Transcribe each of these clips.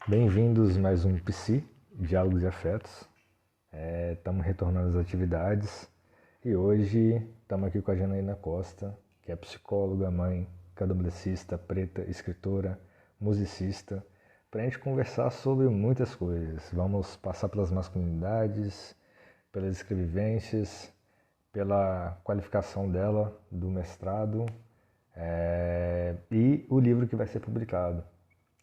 Bem-vindos a mais um Psi, Diálogos e Afetos. Estamos retornando às atividades e hoje estamos aqui com a Janaína Costa, que é psicóloga, mãe, candomblessista, preta, escritora, musicista, para a gente conversar sobre muitas coisas. Vamos passar pelas masculinidades, pelas escrevivências, pela qualificação dela do mestrado e o livro que vai ser publicado.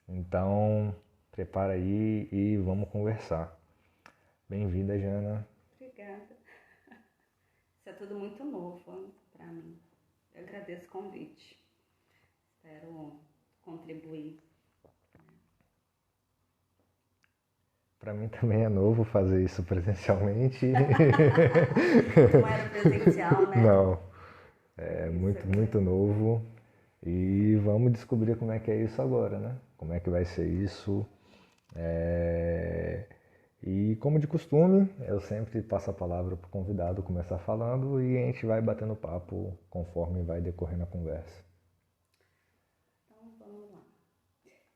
Então, prepara aí e vamos conversar. Bem-vinda, Jana. Obrigada. Isso é tudo muito novo para mim. Eu agradeço o convite. Espero contribuir. Para mim também é novo fazer isso presencialmente. Não era presencial, né? Não. É muito novo. E vamos descobrir como é que é isso agora, né? Como é que vai ser isso. E como de costume, eu sempre passo a palavra para o convidado começar falando e a gente vai batendo papo conforme vai decorrendo a conversa. Então vamos lá.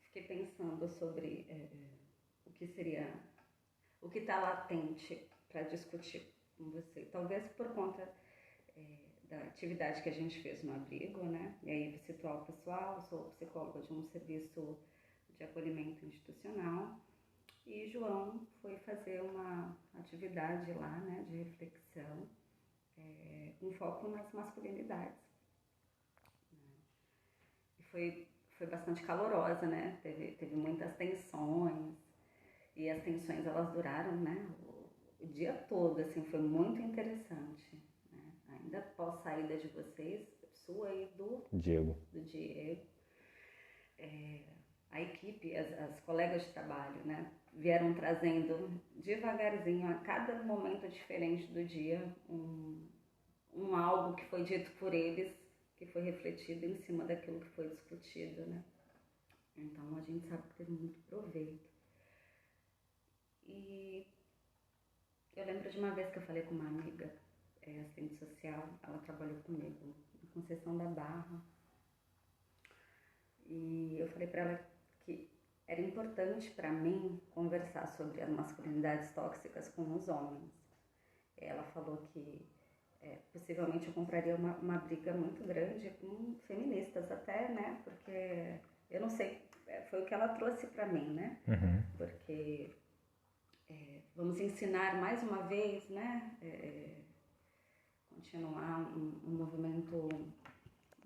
Fiquei pensando sobre o que seria, o que está latente para discutir com você. Talvez por conta da atividade que a gente fez no abrigo, né? E aí situar o pessoal, eu sou psicóloga de um serviço de acolhimento institucional. E João foi fazer uma atividade lá, né, de reflexão, com foco nas masculinidades. E foi bastante calorosa, né? Teve muitas tensões, e as tensões elas duraram, né, o dia todo, assim, foi muito interessante. Né? Ainda após saída de vocês, sua e do Diego. A equipe, as colegas de trabalho, né, vieram trazendo devagarzinho, a cada momento diferente do dia, um algo que foi dito por eles, que foi refletido em cima daquilo que foi discutido, né. Então a gente sabe que teve muito proveito. E eu lembro de uma vez que eu falei com uma amiga, assistente social, ela trabalhou comigo em Conceição da Barra, e eu falei para ela que era importante para mim conversar sobre as masculinidades tóxicas com os homens. Ela falou que possivelmente eu compraria uma briga muito grande com feministas até, né? Porque eu não sei, foi o que ela trouxe para mim, né? Uhum. Porque vamos ensinar mais uma vez, né? Continuar um movimento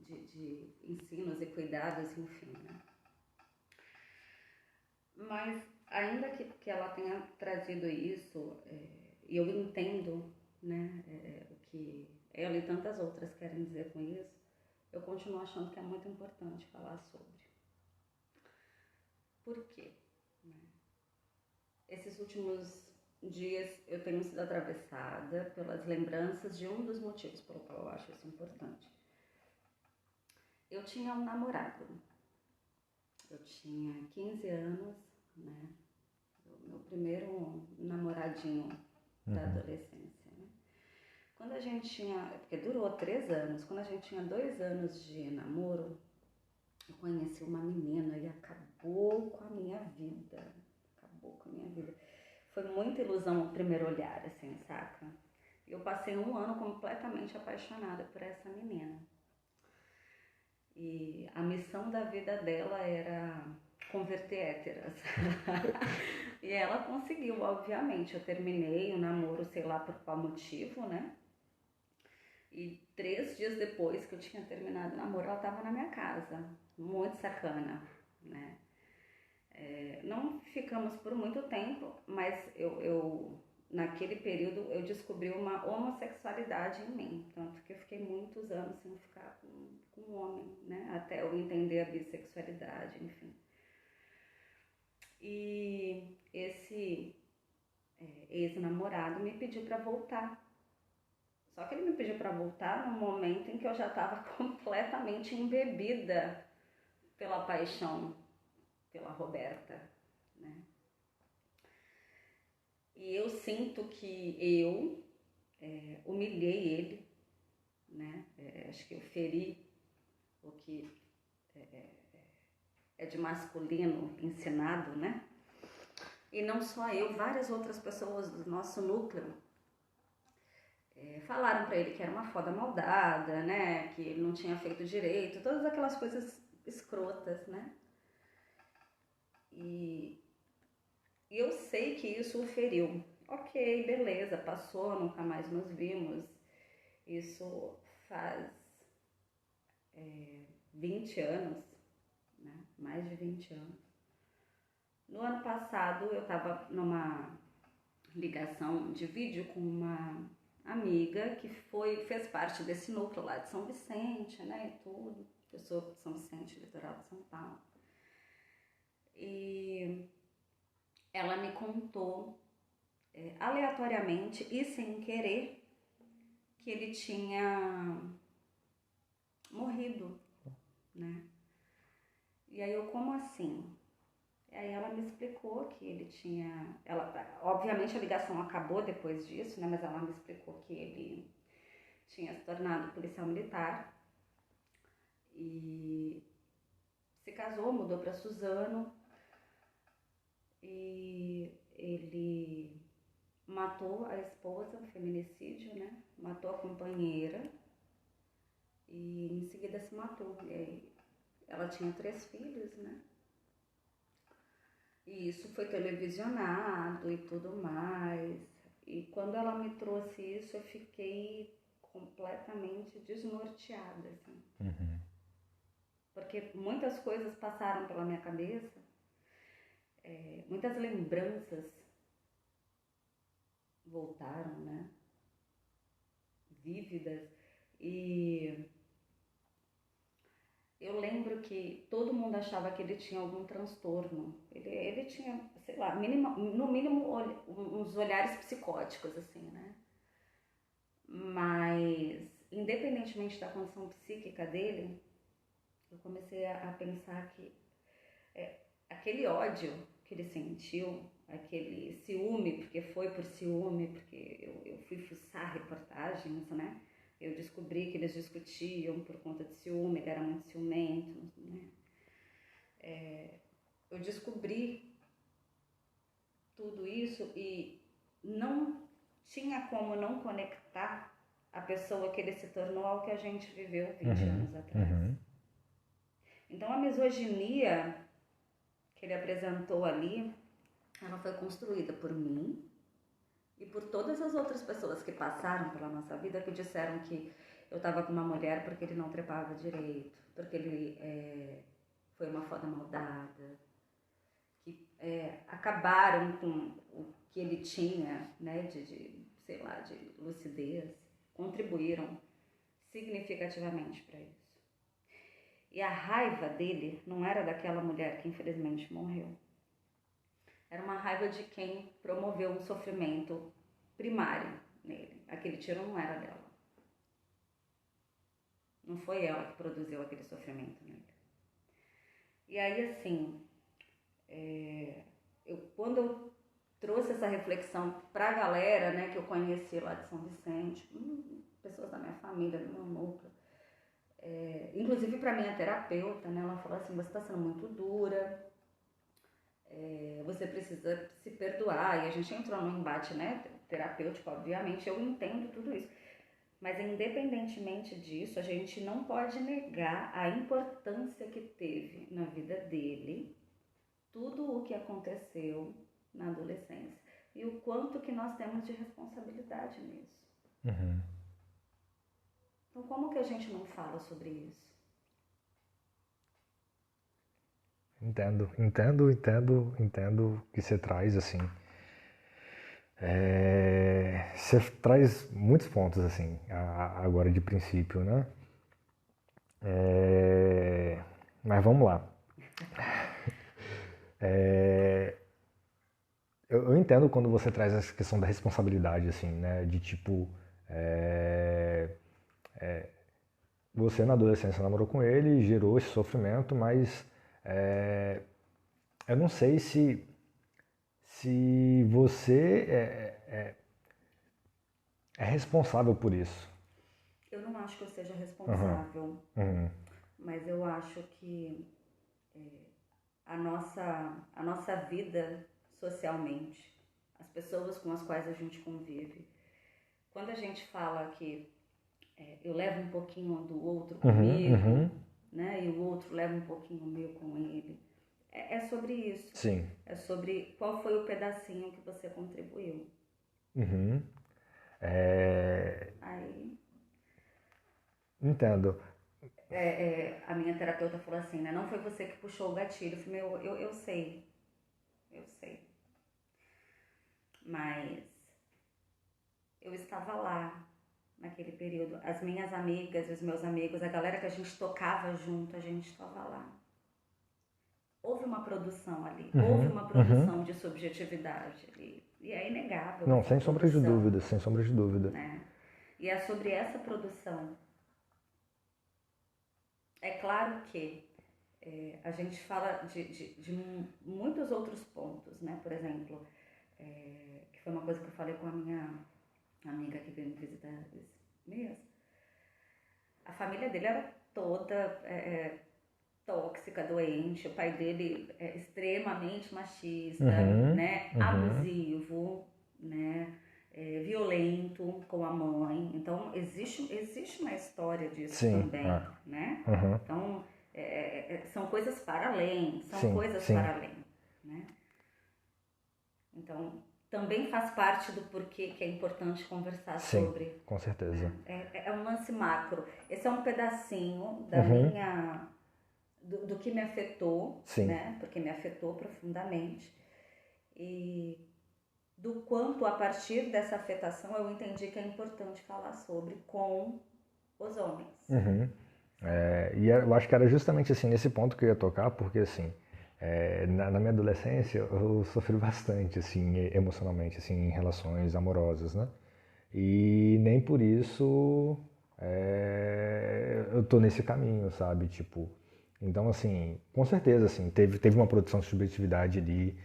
de ensinos e cuidados, enfim, né? Mas ainda que ela tenha trazido isso, e eu entendo, né, o que ela e tantas outras querem dizer com isso, eu continuo achando que é muito importante falar sobre. Por quê? Esses últimos dias eu tenho sido atravessada pelas lembranças de um dos motivos pelo qual eu acho isso importante. Eu tinha um namorado. Eu tinha 15 anos, né? Meu primeiro namoradinho da adolescência, né? Quando a gente tinha, porque durou 3 anos, quando a gente tinha 2 anos de namoro, eu conheci uma menina e acabou com a minha vida. Foi muita ilusão ao primeiro olhar, assim, saca? Eu passei 1 ano completamente apaixonada por essa menina. E a missão da vida dela era converter héteras. E ela conseguiu, obviamente. Eu terminei o namoro, sei lá por qual motivo, né? E 3 dias depois que eu tinha terminado o namoro, ela estava na minha casa. Muito sacana, né? Não ficamos por muito tempo, mas eu naquele período eu descobri uma homossexualidade em mim. Tanto que eu fiquei muitos anos sem ficar com um homem, né? Até eu entender a bissexualidade, enfim. E esse ex-namorado me pediu para voltar. Só que ele me pediu para voltar no momento em que eu já estava completamente embebida pela paixão pela Roberta, né? E eu sinto que eu humilhei ele, né? Acho que eu feri o que é de masculino ensinado, né? E não só eu, várias outras pessoas do nosso núcleo falaram pra ele que era uma foda maldada, né? Que ele não tinha feito direito, todas aquelas coisas escrotas, né? E eu sei que isso o feriu. Ok, beleza, passou, nunca mais nos vimos. Isso faz 20 anos, né? Mais de 20 anos. No ano passado eu estava numa ligação de vídeo com uma amiga que fez parte desse núcleo lá de São Vicente, né, e tudo. Eu sou de São Vicente, litoral de São Paulo. E ela me contou aleatoriamente e sem querer que ele tinha morrido, né? E aí eu, como assim? E aí ela me explicou que ele tinha... obviamente a ligação acabou depois disso, né? Mas ela me explicou que ele tinha se tornado policial militar e se casou, mudou para Suzano e ele matou a esposa, um feminicídio, né? Matou a companheira e em seguida se matou. E aí, ela tinha 3 filhos, né? E isso foi televisionado e tudo mais. E quando ela me trouxe isso, eu fiquei completamente desnorteada, assim. Uhum. Porque muitas coisas passaram pela minha cabeça, muitas lembranças voltaram, né? Vívidas. E eu lembro que todo mundo achava que ele tinha algum transtorno. Ele tinha, sei lá, no mínimo uns olhares psicóticos, assim, né? Mas, independentemente da condição psíquica dele, eu comecei a pensar que aquele ódio que ele sentiu, aquele ciúme, porque foi por ciúme, porque eu fui fuçar reportagens, né? Eu descobri que eles discutiam por conta de ciúme, ele era muito ciumento, né? Eu descobri tudo isso e não tinha como não conectar a pessoa que ele se tornou ao que a gente viveu 20 anos atrás. Uhum. Então a misoginia que ele apresentou ali, ela foi construída por mim e por todas as outras pessoas que passaram pela nossa vida, que disseram que eu estava com uma mulher porque ele não trepava direito, porque ele foi uma foda maldada, que acabaram com o que ele tinha, né, sei lá, de lucidez, contribuíram significativamente para isso. E a raiva dele não era daquela mulher que infelizmente morreu. Era uma raiva de quem promoveu um sofrimento primário nele. Aquele tiro não era dela. Não foi ela que produziu aquele sofrimento nele. E aí, assim, quando eu trouxe essa reflexão pra galera, né, que eu conheci lá de São Vicente, pessoas da minha família, do meu núcleo, inclusive pra minha terapeuta, né, ela falou assim, você tá sendo muito dura, você precisa se perdoar, e a gente entrou num embate, né, terapêutico, obviamente, eu entendo tudo isso. Mas independentemente disso, a gente não pode negar a importância que teve na vida dele, tudo o que aconteceu na adolescência e o quanto que nós temos de responsabilidade nisso. Uhum. Então, como que a gente não fala sobre isso? Entendo o que você traz, assim. Você traz muitos pontos, assim, agora de princípio, né? Mas vamos lá. Eu entendo quando você traz essa questão da responsabilidade, assim, né? De tipo, você na adolescência namorou com ele, gerou esse sofrimento, mas eu não sei se você é responsável por isso. Eu não acho que eu seja Uhum. responsável, Uhum. mas eu acho que a nossa vida socialmente, as pessoas com as quais a gente convive, quando a gente fala que eu levo um pouquinho do outro Uhum. Uhum. comigo, né, e o outro leva um pouquinho meu com ele, é sobre isso. Sim. É sobre qual foi o pedacinho que você contribuiu. Uhum. É, Aí entendo. a minha terapeuta falou assim, né? Não foi você que puxou o gatilho. Eu falei, eu sei, eu sei. Mas eu estava lá naquele período. As minhas amigas, os meus amigos, a galera que a gente tocava junto, a gente estava lá. Houve uma produção ali, houve Uhum. uma Uhum. produção de subjetividade ali. E é inegável Não, essa sem sombra de produção, dúvida, sem sombra de dúvida. né? E é sobre essa produção. É claro que a gente fala de muitos outros pontos, né? Por exemplo, que foi uma coisa que eu falei com a minha amiga que veio me visitar esse mês. A família dele era toda tóxica, doente, o pai dele é extremamente machista, Uhum. né? Uhum. Abusivo, né? Violento com a mãe. Então existe uma história disso Sim. também, Ah. né? Uhum. Então são coisas para além, são Sim, coisas sim, para além, né? Então também faz parte do porquê que é importante conversar sim, sobre, com certeza. né? É um lance macro. Esse é um pedacinho da Uhum. minha do que me afetou, Sim, né? Porque me afetou profundamente. E do quanto a partir dessa afetação eu entendi que é importante falar sobre com os homens, uhum. sabe? E eu acho que era justamente assim nesse ponto que eu ia tocar, porque assim, na minha adolescência eu sofri bastante assim emocionalmente assim em relações amorosas, né? E nem por isso eu tô nesse caminho, sabe? Tipo, então assim, com certeza assim teve uma produção de subjetividade ali,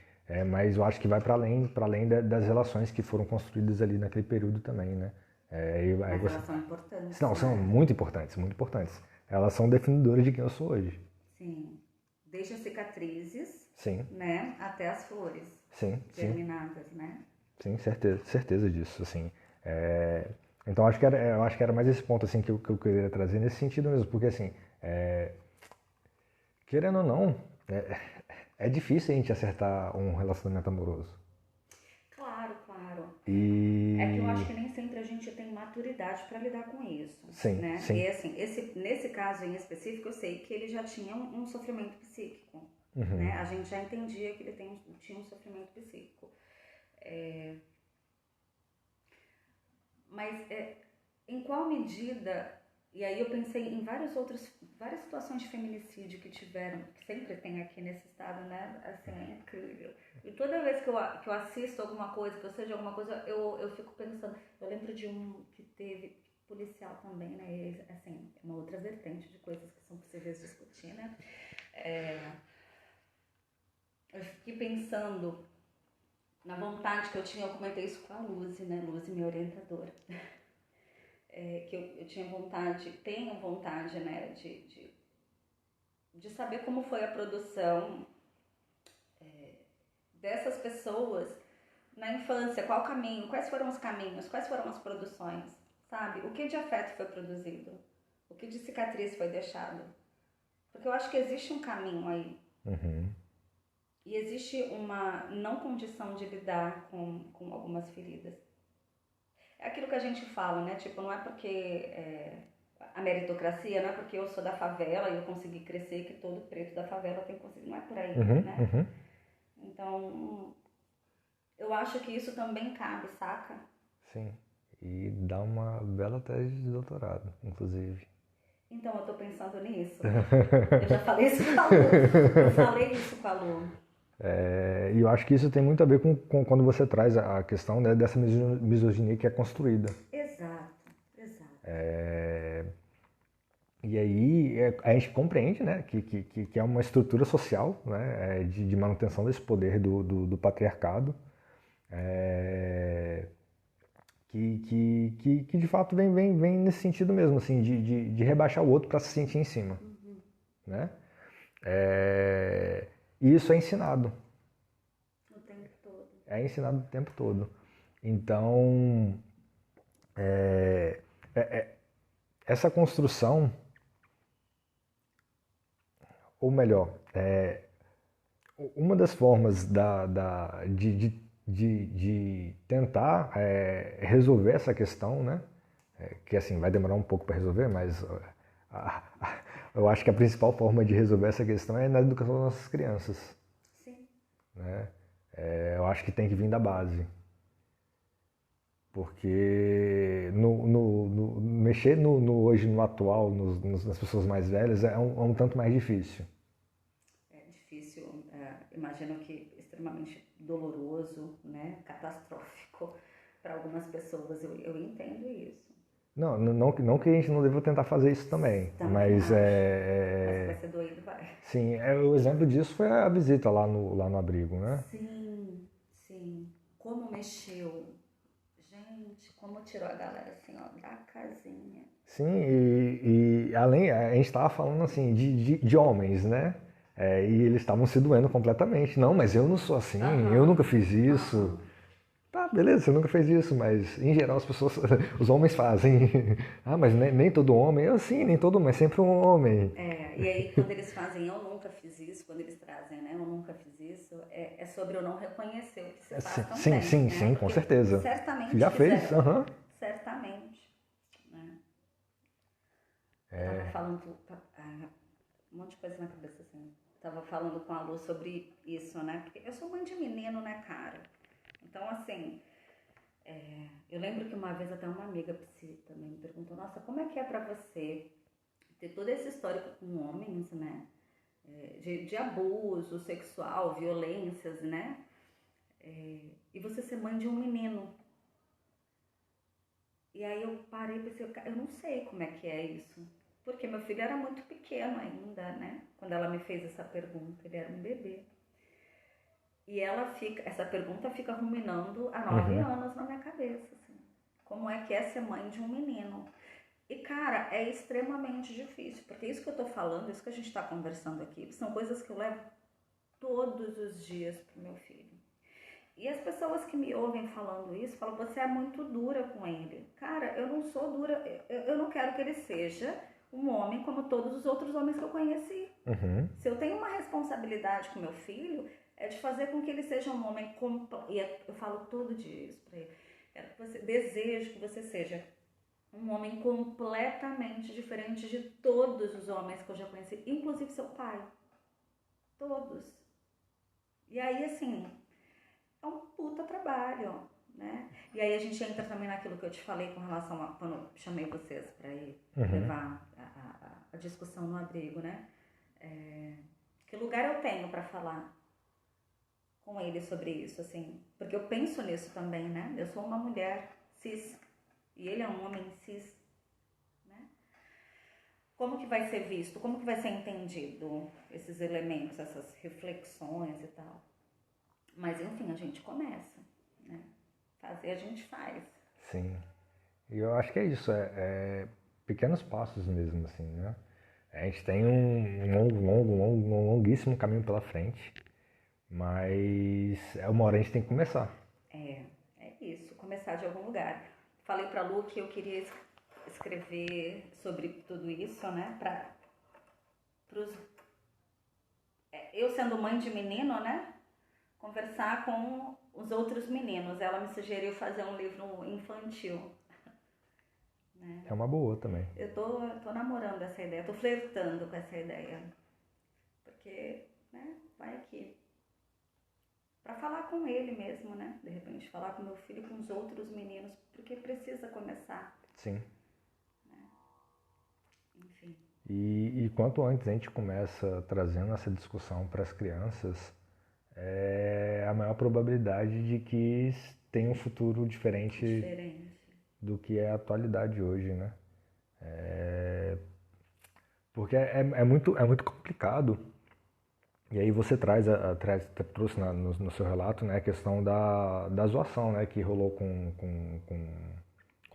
mas eu acho que vai para além das relações que foram construídas ali naquele período também, né? Aí Mas você, elas são importantes, não, são né? muito importantes, muito importantes. Elas são definidoras de quem eu sou hoje. Sim. Desde as cicatrizes, Sim, né, até as flores sim, sim, germinadas, né? sim, certeza, certeza disso, assim. É, então eu acho que era mais esse ponto assim que eu queria trazer nesse sentido mesmo, porque assim, querendo ou não, é difícil a gente acertar um relacionamento amoroso. Claro, claro. É que eu acho E que nem sempre a gente tem maturidade para lidar com isso, sim, né? sim, E assim, nesse caso em específico, eu sei que ele já tinha um sofrimento psíquico, né? A gente já entendia que ele tinha um sofrimento psíquico. Mas em qual medida, e aí eu pensei em várias situações de feminicídio que tiveram, que sempre tem aqui nesse estado, né? Assim, é incrível. E toda vez que eu assisto alguma coisa, que eu sei de alguma coisa, eu fico pensando. Eu lembro de um que teve policial também, né? E, assim, é uma outra vertente de coisas que são possíveis discutir, né? Eu fiquei pensando na vontade que eu tinha, eu comentei isso com a Luzi, né? Luzi, minha orientadora. Que eu tinha vontade, tenho vontade, né, de saber como foi a produção dessas pessoas na infância, qual caminho, quais foram os caminhos, quais foram as produções, sabe? O que de afeto foi produzido, o que de cicatriz foi deixado. Porque eu acho que existe um caminho aí. E existe uma não condição de lidar com algumas feridas. É aquilo que a gente fala, né? Tipo, não é porque a meritocracia, não é porque eu sou da favela e eu consegui crescer que todo preto da favela tem que conseguir. Não é por aí, uhum, né? uhum, Então, eu acho que isso também cabe, saca? sim. E dá uma bela tese de doutorado, inclusive. Então, eu tô pensando nisso. Eu já falei isso com a Lu. Eu falei isso com a Lu. E eu acho que isso tem muito a ver com quando você traz a questão, né, dessa misoginia que é construída. Exato, exato. E aí a gente compreende, né, que é uma estrutura social, né, de manutenção desse poder do patriarcado. É, que de fato vem nesse sentido mesmo, assim, de rebaixar o outro para se sentir em cima, né? E isso é ensinado. O tempo todo. É ensinado o tempo todo. Então, essa construção, ou melhor, uma das formas de tentar resolver essa questão, né? Que assim vai demorar um pouco para resolver, mas eu acho que a principal forma de resolver essa questão é na educação das nossas crianças. Sim. Né? Eu acho que tem que vir da base. Porque mexer hoje, no atual, nas pessoas mais velhas, é um tanto mais difícil. É difícil, imagino que extremamente doloroso, né? Catastrófico para algumas pessoas. Eu entendo isso. Não que a gente não deva tentar fazer isso também, mas acho. Mas vai ser doído, vai. Sim, o exemplo disso foi a visita lá no abrigo, né? Sim, sim. Como mexeu. Gente, como tirou a galera assim, ó, da casinha. Sim, e além, a gente estava falando assim de homens, né? E eles estavam se doendo completamente. Não, mas eu não sou assim, eu nunca fiz isso. Tá, beleza, você nunca fez isso, mas em geral as pessoas, os homens fazem. Ah, mas nem todo homem. Eu sim, nem todo homem, é sempre um homem. E aí quando eles fazem eu nunca fiz isso, quando eles trazem, né, eu nunca fiz isso, é sobre eu não reconhecer o que se faz também. Sim, com certeza. Certamente Já fez? fizeram. Aham. Certamente. Né? Eu tava falando, um monte de coisa na cabeça assim. Tava falando com a Lu sobre isso, né? Porque eu sou mãe de menino, né, cara? Então, assim, eu lembro que uma vez até uma amiga psi também me perguntou, nossa, como é que é pra você ter todo esse histórico com homens, né? De abuso sexual, violências, né? E você ser mãe de um menino. E aí eu parei e pensei, eu não sei como é que é isso. Porque meu filho era muito pequeno ainda, né? Quando ela me fez essa pergunta, ele era um bebê. E essa pergunta fica ruminando há 9 anos na minha cabeça, assim. Como é que é ser mãe de um menino? E, cara, é extremamente difícil, porque isso que eu tô falando, isso que a gente tá conversando aqui, são coisas que eu levo todos os dias pro meu filho. E as pessoas que me ouvem falando isso, falam, você é muito dura com ele. Cara, eu não sou dura, eu não quero que ele seja um homem como todos os outros homens que eu conheci. Se eu tenho uma responsabilidade com meu filho, é de fazer com que ele seja um homem completo. E eu falo todo dia isso pra ele. Desejo que você seja um homem completamente diferente de todos os homens que eu já conheci, inclusive seu pai. Todos. E aí, assim, é um puta trabalho, né? E aí a gente entra também naquilo que eu te falei com relação a quando eu chamei vocês para ir levar a discussão no abrigo, né? Que lugar eu tenho para falar com ele sobre isso, assim? Porque eu penso nisso também, né? Eu sou uma mulher cis e ele é um homem cis, né? Como que vai ser visto? Como que vai ser entendido esses elementos, essas reflexões e tal? Mas enfim, a gente começa, né? Fazer a gente faz. Sim. E eu acho que é isso, pequenos passos mesmo, assim, né? A gente tem um longuíssimo caminho pela frente, mas uma hora a gente tem que começar. É isso, começar de algum lugar. Falei pra Lu que eu queria escrever sobre tudo isso, né? Eu sendo mãe de menino, né? Conversar com os outros meninos. Ela me sugeriu fazer um livro infantil. Né? É uma boa também. Eu tô namorando essa ideia, tô flertando com essa ideia. Porque, né, vai aqui. Pra falar com ele mesmo, né? De repente, falar com meu filho e com os outros meninos. Porque precisa começar. Sim. Né? Enfim. E quanto antes a gente começa trazendo essa discussão para as crianças, a maior probabilidade de que tenha um futuro diferente do que é a atualidade hoje, né? Porque é muito complicado E aí você trouxe no seu relato, né, a questão da zoação, né, que rolou com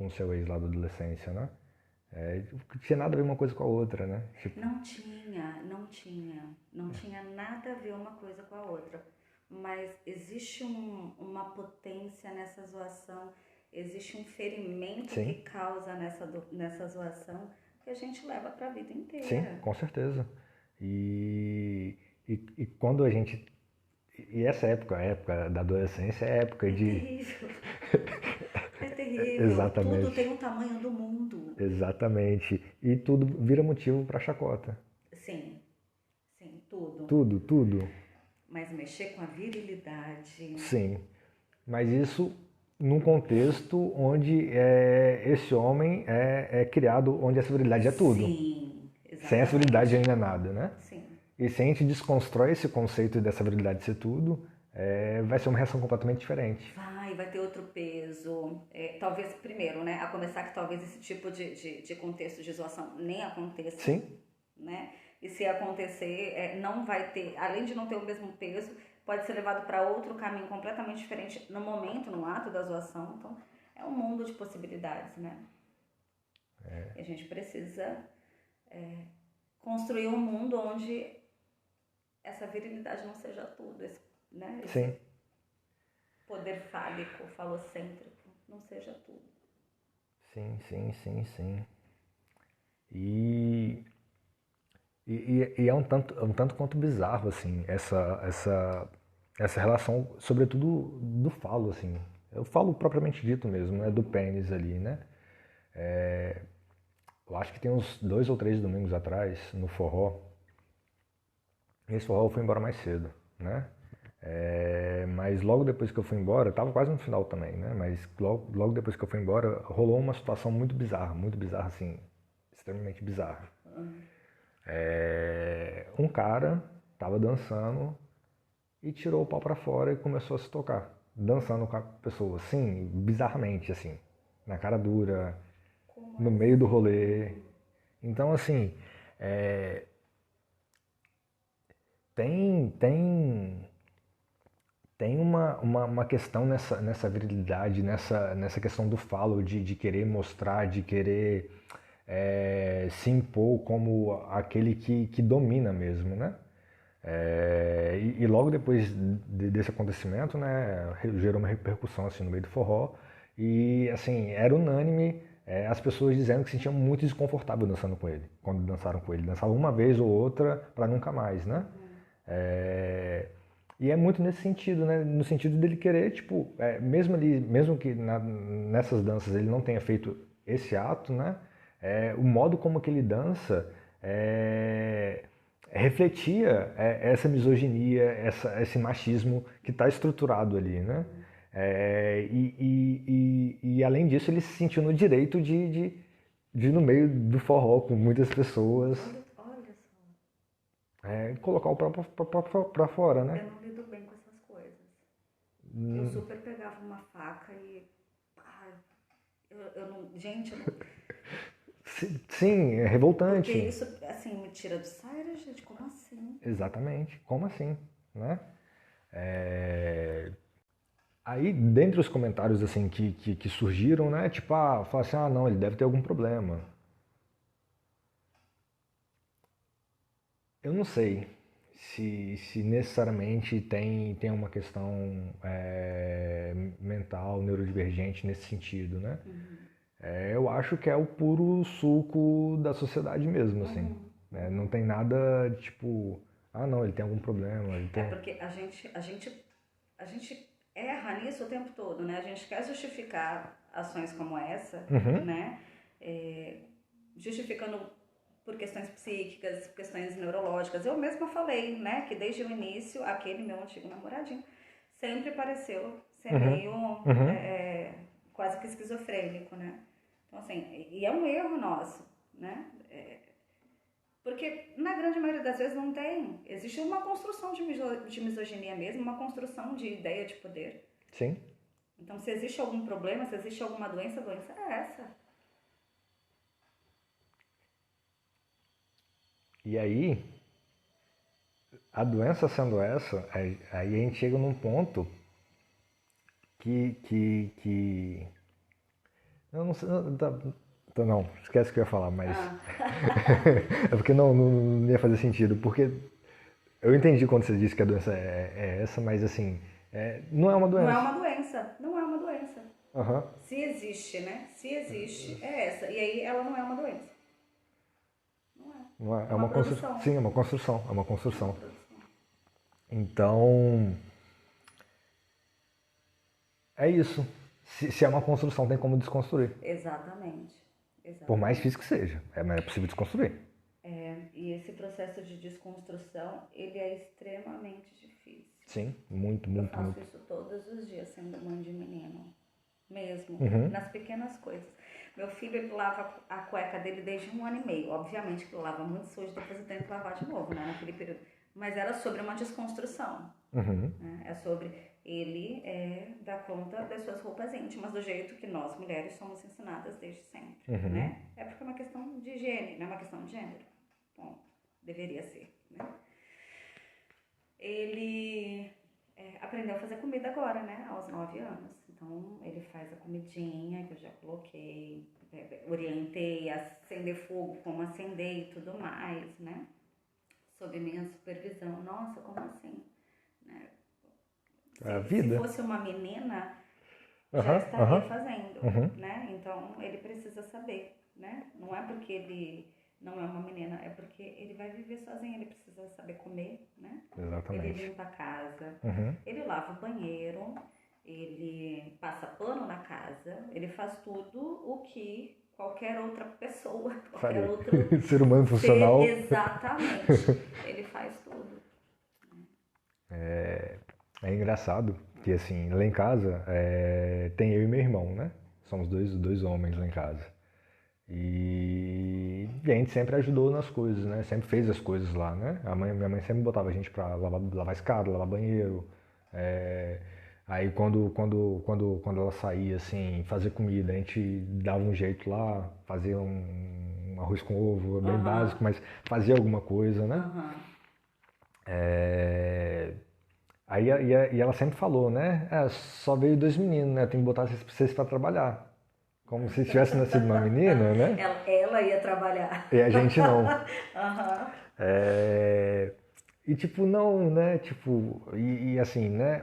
o seu ex lá da adolescência, né? Não tinha nada a ver uma coisa com a outra, né? Tipo, Não tinha nada a ver uma coisa com a outra. Mas existe uma potência nessa zoação, existe um ferimento sim, que causa nessa zoação que a gente leva para a vida sim, inteira. com certeza. E quando a gente. E essa época, a época da adolescência, é a época É de. terrível. É terrível. Tudo Exatamente, tem o tamanho do mundo. exatamente. E tudo vira motivo para chacota. Sim, sim, tudo. Tudo, tudo. Mas mexer com a virilidade. Sim. Mas isso num contexto onde esse homem é criado, onde a civilidade é tudo. Sim, Sem a civilidade exatamente. ainda é nada, né? Sim. E se a gente desconstrói esse conceito dessa virilidade ser tudo, vai ser uma reação completamente diferente. Vai ter outro peso. Talvez, primeiro, né? A começar que talvez esse tipo de contexto de zoação nem aconteça, Sim, né? E se acontecer, não vai ter, além de não ter o mesmo peso, pode ser levado para outro caminho completamente diferente no momento, no ato da zoação. Então, é um mundo de possibilidades, né? E a gente precisa construir um mundo onde essa virilidade não seja tudo, esse sim, poder fálico, falocêntrico, não seja tudo. sim, sim, sim, sim. E, e é um tanto quanto bizarro, assim, essa relação, sobretudo do falo, assim. Eu falo propriamente dito mesmo, né? Do pênis ali, né? Eu acho que tem uns 2 ou 3 domingos atrás, no forró. Esse forró eu fui embora mais cedo, né? Mas logo depois que eu fui embora, tava quase no final também, né? Mas logo depois que eu fui embora, rolou uma situação muito bizarra assim, extremamente bizarra. Um cara tava dançando e tirou o pau pra fora e começou a se tocar, dançando com a pessoa, assim, bizarramente, assim, na cara dura, Como no meio do rolê. assim? Então, assim, tem, tem tem uma questão nessa virilidade, nessa questão do falo, de querer mostrar, de querer se impor como aquele que domina mesmo, né? E logo depois desse acontecimento, né, gerou uma repercussão assim no meio do forró e assim era unânime as pessoas dizendo que se sentiam muito desconfortável dançando com ele, quando dançaram com ele, dançavam uma vez ou outra para nunca mais, né? É, e é muito nesse sentido, né? No sentido dele querer, tipo, mesmo que nessas danças ele não tenha feito esse ato, né? O modo como que ele dança refletia essa misoginia, esse machismo que está estruturado ali, né? E além disso ele se sentiu no direito de ir no meio do forró com muitas pessoas, Olha só, colocar o próprio pra fora, né? eu não lido bem com essas coisas. Eu super pegava uma faca e. Ai, eu não. Gente, eu não. Sim, é Porque revoltante. isso, assim, me tira do sério, gente. Como assim? Exatamente. Como assim, né? Aí, dentre os comentários assim que surgiram, né? Tipo, fala assim, não, ele deve ter algum problema. Eu não sei se necessariamente tem uma questão mental, neurodivergente nesse sentido, né? Eu acho que é o puro suco da sociedade mesmo, assim. Né? Não tem nada de tipo, não, ele tem algum problema, ele tem. Porque a gente erra nisso o tempo todo, né? A gente quer justificar ações como essa, Uhum, né? Justificando por questões psíquicas, questões neurológicas. Eu mesma falei, né, que desde o início, aquele meu antigo namoradinho sempre pareceu ser uhum, meio uhum. quase que esquizofrênico, né? Então, assim, e é um erro nosso, né? Porque na grande maioria das vezes não tem. Existe uma construção de misoginia mesmo, uma construção de ideia de poder. Sim. Então, se existe algum problema, se existe alguma doença, a doença é essa. E aí, a doença sendo essa, aí a gente chega num ponto que eu não sei, não, esquece o que eu ia falar, mas Ah, é porque não ia fazer sentido, porque eu entendi quando você disse que a doença é essa, mas assim, não é uma não é doença. uma doença, não é uma doença. Aham. Se existe, né? Se existe, é essa. E aí ela não é uma doença. Não é. Não é, É é uma uma construção. produção. Sim, é uma construção, é uma É uma construção. produção. Então, é isso. Se é uma construção, tem como desconstruir. Exatamente. Por mais Exatamente. difícil que seja, mas é possível desconstruir. E esse processo de desconstrução, ele é extremamente difícil. Sim, muito, Eu muito, faço muito. isso todos os dias sendo mãe de menino. Mesmo, Uhum. nas pequenas coisas. Meu filho, ele lava a cueca dele desde 1 ano e meio. Obviamente que ele lava muito sujo, depois eu tenho que lavar de novo, né, naquele período. Mas era sobre uma desconstrução. Uhum. Né? É sobre ele dar conta das suas roupas íntimas, do jeito que nós, mulheres, somos ensinadas desde sempre. Uhum. Né? É porque é uma questão de higiene, não é uma questão de gênero. Bom, deveria ser. Né? Ele aprendeu a fazer comida agora, né? Aos 9 anos. Então, ele faz a comidinha que eu já coloquei, orientei a acender fogo, como acender e tudo mais, né? Sob minha supervisão. Nossa, como assim? Né? É a Se vida. fosse uma menina, já Aham, estaria aham. fazendo, Uhum. né? Então, ele precisa saber, né? Não é porque ele não é uma menina, é porque ele vai viver sozinho, ele precisa saber comer, né? Ele Exatamente. limpa a casa, Uhum. ele lava o banheiro, ele passa pano na casa, ele faz tudo o que qualquer outra pessoa, qualquer Faria. outro Ser humano ser, funcional. exatamente, ele faz tudo. É engraçado que, assim, lá em casa tem eu e meu irmão, né? Somos dois homens lá em casa. E a gente sempre ajudou nas coisas, né? Sempre fez as coisas lá, né? Minha mãe sempre botava a gente pra lavar escada, lavar banheiro. É, Aí quando ela saía, assim, fazer comida, a gente dava um jeito lá, fazia um arroz com ovo, bem Aham, básico, mas fazia alguma coisa, né? aham. É, e ela sempre falou, né? Só veio 2 meninos, né? Tem que botar vocês pra trabalhar. Como se tivesse nascido uma menina, né? Ela ia trabalhar. E a gente não. Aham, É, E tipo, não, né? Tipo, e assim, né?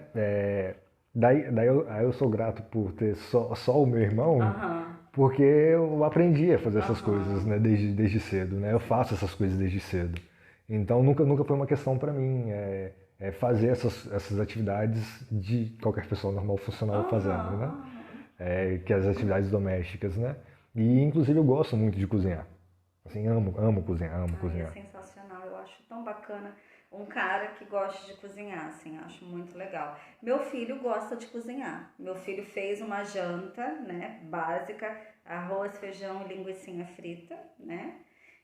Aí eu sou grato por ter só o meu irmão, aham, porque eu aprendi a fazer essas coisas, aham. né? Desde cedo, né? Eu faço essas coisas desde cedo. Então nunca foi uma questão para mim fazer essas atividades de qualquer pessoa normal funcional fazendo, Aham, né? aham. Que as atividades domésticas, né? E inclusive eu gosto muito de cozinhar. Assim, amo cozinhar, amo Ai, é cozinhar. sensacional. Eu acho tão bacana um cara que gosta de cozinhar, assim, acho muito legal. Meu filho gosta de cozinhar. Meu filho fez uma janta, né, básica, arroz, feijão, linguicinha frita, né?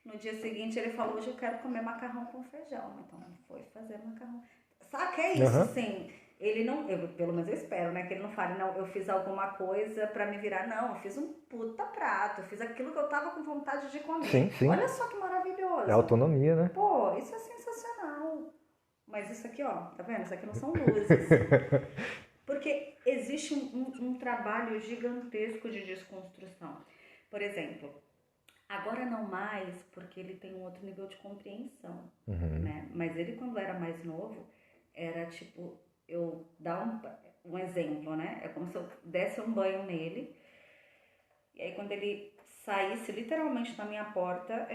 No dia seguinte ele falou, hoje eu quero comer macarrão com feijão. Então ele foi fazer macarrão. Sabe que é isso, Aham. sim. Ele não, pelo menos eu espero, né? Que ele não fale, não, eu fiz alguma coisa pra me virar. Não, eu fiz um puta prato, eu fiz aquilo que eu tava com vontade de Sim, comer. sim. Olha só que É maravilhoso. autonomia, né? Pô, isso é sensacional. Mas isso aqui, ó, tá vendo? Isso aqui não são luzes. Porque existe um trabalho gigantesco de desconstrução. Por exemplo, agora não mais, porque ele tem um outro nível de compreensão, né? Mas ele, quando era mais novo, era tipo, eu dar um exemplo, né? É como se eu desse um banho nele, e aí quando ele saísse literalmente da minha porta,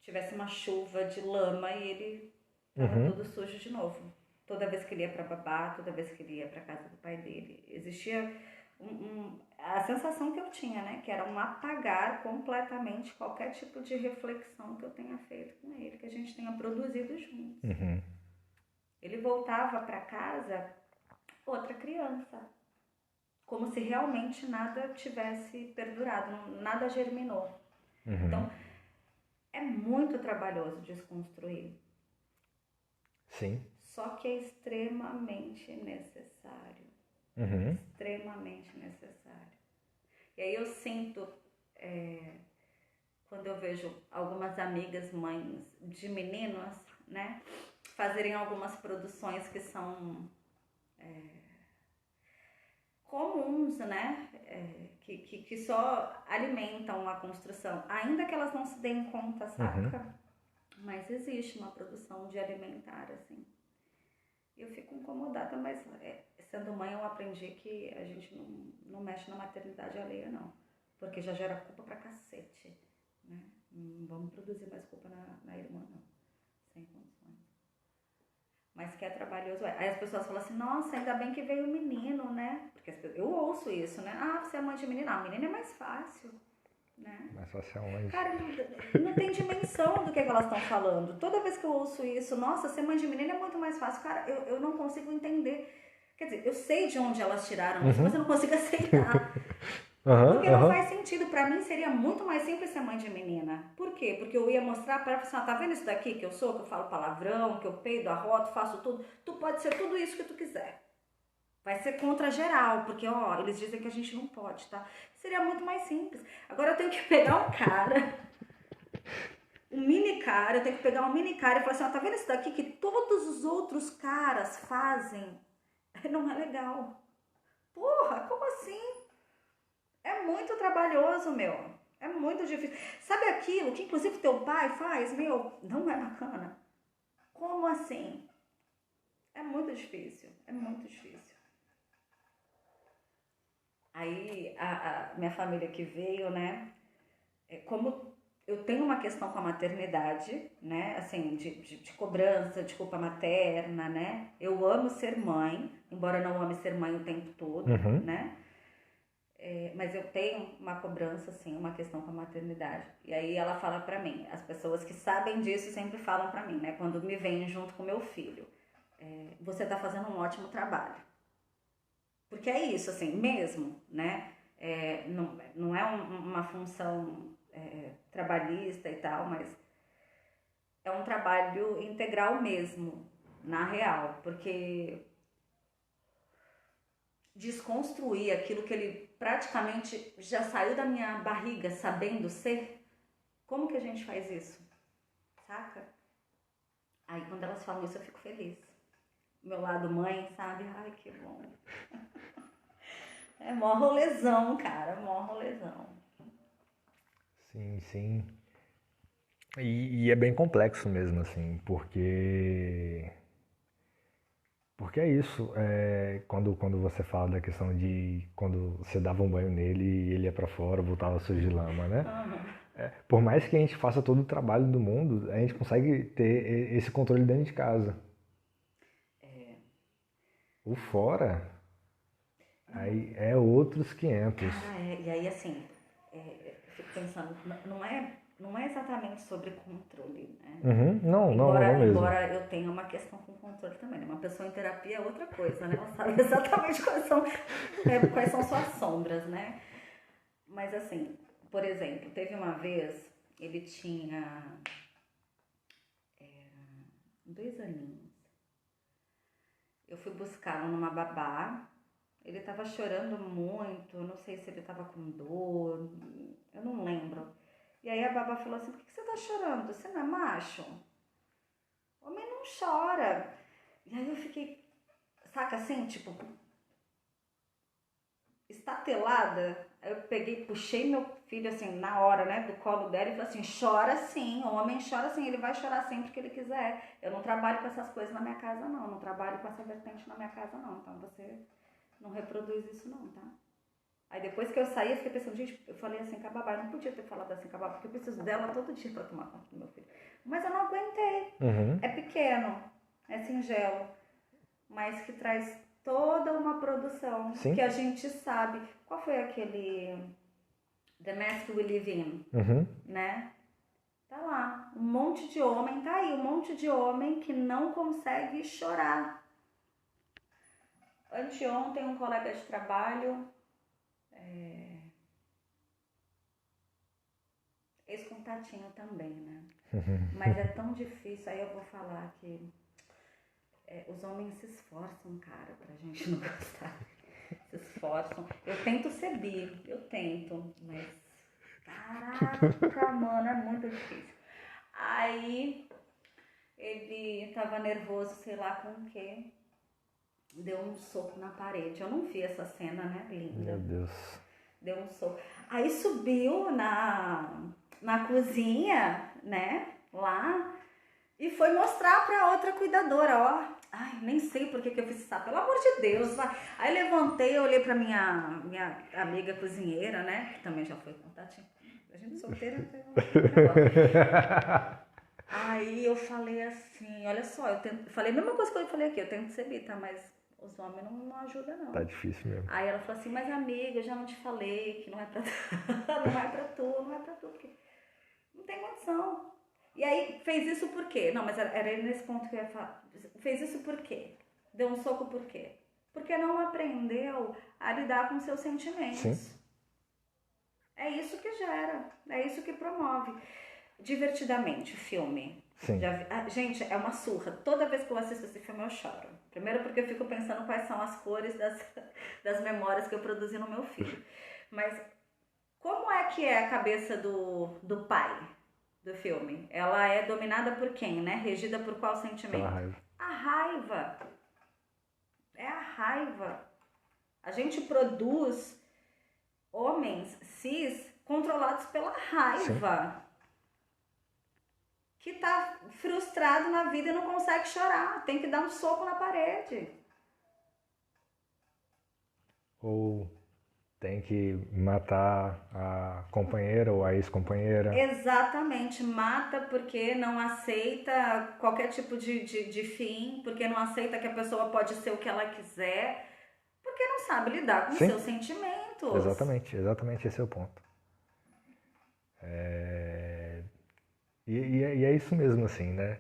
tivesse uma chuva de lama e ele tava Uhum. todo sujo de novo. Toda vez que ele ia pra babá, toda vez que ele ia pra casa do pai dele, existia a sensação que eu tinha, né? Que era um apagar completamente qualquer tipo de reflexão que eu tenha feito com ele, que a gente tenha produzido juntos. Uhum. Ele voltava pra casa outra criança, como se realmente nada tivesse perdurado, nada germinou. Uhum. Então, é muito trabalhoso desconstruir. Sim. Só que é extremamente necessário. Uhum. Extremamente necessário. E aí eu sinto, quando eu vejo algumas amigas mães de meninos, né, fazerem algumas produções que são comuns, né, que só alimentam a construção, ainda que elas não se deem conta, saca? Mas existe uma produção de alimentar, assim. Eu fico incomodada, mas sendo mãe eu aprendi que a gente não mexe na maternidade alheia, não. Porque já gera culpa pra cacete, né? Não vamos produzir mais culpa na irmã, não. Sem condições. Mas que é trabalhoso. Aí as pessoas falam assim, nossa, ainda bem que veio o menino, né? Porque eu ouço isso, né? Ah, você é mãe de menina. Ah, menina é mais fácil, né? Mais fácil aonde? Cara, não tem dimensão do que elas estão falando. Toda vez que eu ouço isso, nossa, ser mãe de menina é muito mais fácil. Cara, eu não consigo entender. Quer dizer, eu sei de onde elas tiraram isso, mas eu não consigo aceitar. Porque não faz sentido. Pra mim seria muito mais simples ser mãe de menina. Por quê? Porque eu ia mostrar pra ela, assim, tá vendo isso daqui que eu sou? Que eu falo palavrão, que eu peido, arroto, faço tudo. Tu pode ser tudo isso que tu quiser. Vai ser contra geral, porque, ó, eles dizem que a gente não pode, tá? Seria muito mais simples. Agora eu tenho que pegar um cara, um mini cara, eu tenho que pegar um mini cara e falar assim, ó, tá vendo isso daqui que todos os outros caras fazem? Não é legal. Porra, como assim? É muito trabalhoso, meu. É muito difícil. Sabe aquilo que inclusive teu pai faz? Meu, não é bacana. Como assim? É muito difícil. É muito difícil. Aí a minha família que veio, né? Como eu tenho uma questão com a maternidade, né? Assim, de cobrança, de culpa materna, né? Eu amo ser mãe, embora não ame ser mãe o tempo todo, né? Mas eu tenho uma cobrança, assim, uma questão com a maternidade. E aí ela fala pra mim, as pessoas que sabem disso sempre falam pra mim, né? Quando me veem junto com meu filho, você tá fazendo um ótimo trabalho. Porque é isso, assim, mesmo, né? Não é uma função trabalhista e tal, mas é um trabalho integral mesmo, na real. Porque desconstruir aquilo que ele praticamente já saiu da minha barriga sabendo ser, como que a gente faz isso? Saca? Aí quando elas falam isso eu fico feliz. Meu lado mãe, sabe? Ai, que bom. É mó rolezão, cara, mó rolezão. Sim, sim. E é bem complexo mesmo, assim, porque é isso. Quando você fala da questão de quando você dava um banho nele e ele ia pra fora, voltava sujo de lama, né? Por mais que a gente faça todo o trabalho do mundo, a gente consegue ter esse controle dentro de casa. O fora, aí é outros 500. Cara, e aí assim, eu fico pensando, não é exatamente sobre controle, né? Não, não mesmo. Embora eu tenha uma questão com controle também, né? Uma pessoa em terapia é outra coisa, né? Ela sabe exatamente quais são suas sombras, né? Mas assim, por exemplo, teve uma vez, ele tinha 2 aninhos. Eu fui buscá-lo numa babá. Ele tava chorando muito, não sei se ele tava com dor, eu não lembro. E aí a babá falou assim, por que você tá chorando? Você não é macho? Homem não chora. E aí eu fiquei, saca assim, tipo, estatelada. Aí eu peguei, puxei meu filho assim, na hora, né, do colo dela e falei assim, chora sim, o homem chora sim, ele vai chorar sempre que ele quiser. Eu não trabalho com essas coisas na minha casa não trabalho com essa vertente na minha casa não, então você não reproduz isso não, tá? Aí depois que eu saí, eu fiquei pensando, gente, eu falei assim com a babá, eu não podia ter falado assim com a babá, porque eu preciso dela todo dia pra tomar conta do meu filho. Mas eu não aguentei. É pequeno, é singelo, mas que traz toda uma produção. Sim. Que a gente sabe. Qual foi aquele The Mask We Live In, né? Tá lá, um monte de homem, tá aí, um monte de homem que não consegue chorar. Anteontem um colega de trabalho, ex-contatinho também, né? Mas é tão difícil, aí eu vou falar que os homens se esforçam, cara, pra gente não gostar. Se esforçam. Eu tento ser bi, mas Caraca, mano, é muito difícil. Aí ele tava nervoso, sei lá com o quê. Deu um soco na parede. Eu não vi essa cena, né, linda? Meu Deus. Deu um soco. Aí subiu na cozinha, né, lá, e foi mostrar pra outra cuidadora, ó. Ai, nem sei por que eu fiz isso, pelo amor de Deus, vai. Aí levantei, olhei pra minha amiga cozinheira, né, que também já foi contatinho. A gente solteira até agora. Aí eu falei assim, olha só, falei a mesma coisa que eu falei aqui, eu tento ser bi, tá, mas os homens não ajudam, não. Tá difícil mesmo. Aí ela falou assim, mas amiga, eu já não te falei que não é pra não é pra tu, porque não tem condição. E aí, fez isso por quê? Não, mas era nesse ponto que eu ia falar. Fez isso por quê? Deu um soco por quê? Porque não aprendeu a lidar com seus sentimentos. Sim. É isso que gera, é isso que promove. Divertidamente, o filme. Sim. Gente, é uma surra. Toda vez que eu assisto esse filme eu choro. Primeiro porque eu fico pensando quais são as cores das memórias que eu produzi no meu filho. Mas como é que é a cabeça do pai do filme? Ela é dominada por quem, né? Regida por qual sentimento? Pela raiva. A raiva. É a raiva. A gente produz homens cis controlados pela raiva. Sim. Que tá frustrado na vida e não consegue chorar. Tem que dar um soco na parede. Ou tem que matar a companheira ou a ex-companheira. Exatamente. Mata porque não aceita qualquer tipo de fim. Porque não aceita que a pessoa pode ser o que ela quiser. Porque não sabe lidar com seus sentimentos. Exatamente esse é o ponto. E é isso mesmo, assim, né?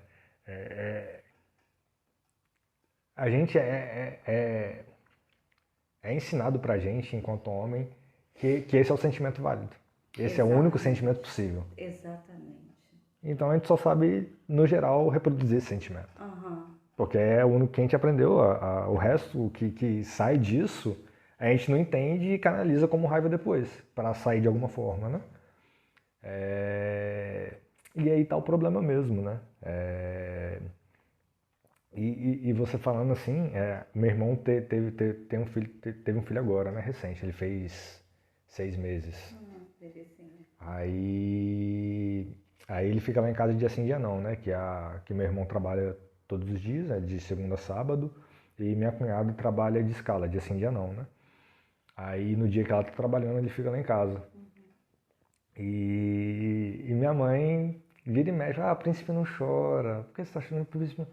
A gente é ensinado pra gente, enquanto homem, que esse é o sentimento válido. Esse é o único sentimento possível. Exatamente. Então a gente só sabe, no geral, reproduzir esse sentimento. Uhum. Porque é o único que a gente aprendeu. O resto, o que sai disso, a gente não entende e canaliza como raiva depois, para sair de alguma forma, né? E aí tá o problema mesmo, né? E você falando assim, meu irmão teve um filho agora, né? Recente, ele fez 6 meses. Aí ele fica lá em casa dia sim, dia não, né? Que meu irmão trabalha todos os dias, né? De segunda a sábado, e minha cunhada trabalha de escala, dia sim, dia não, né? Aí no dia que ela tá trabalhando, ele fica lá em casa. E minha mãe vira e mexe, príncipe não chora, por que você tá chorando, príncipe?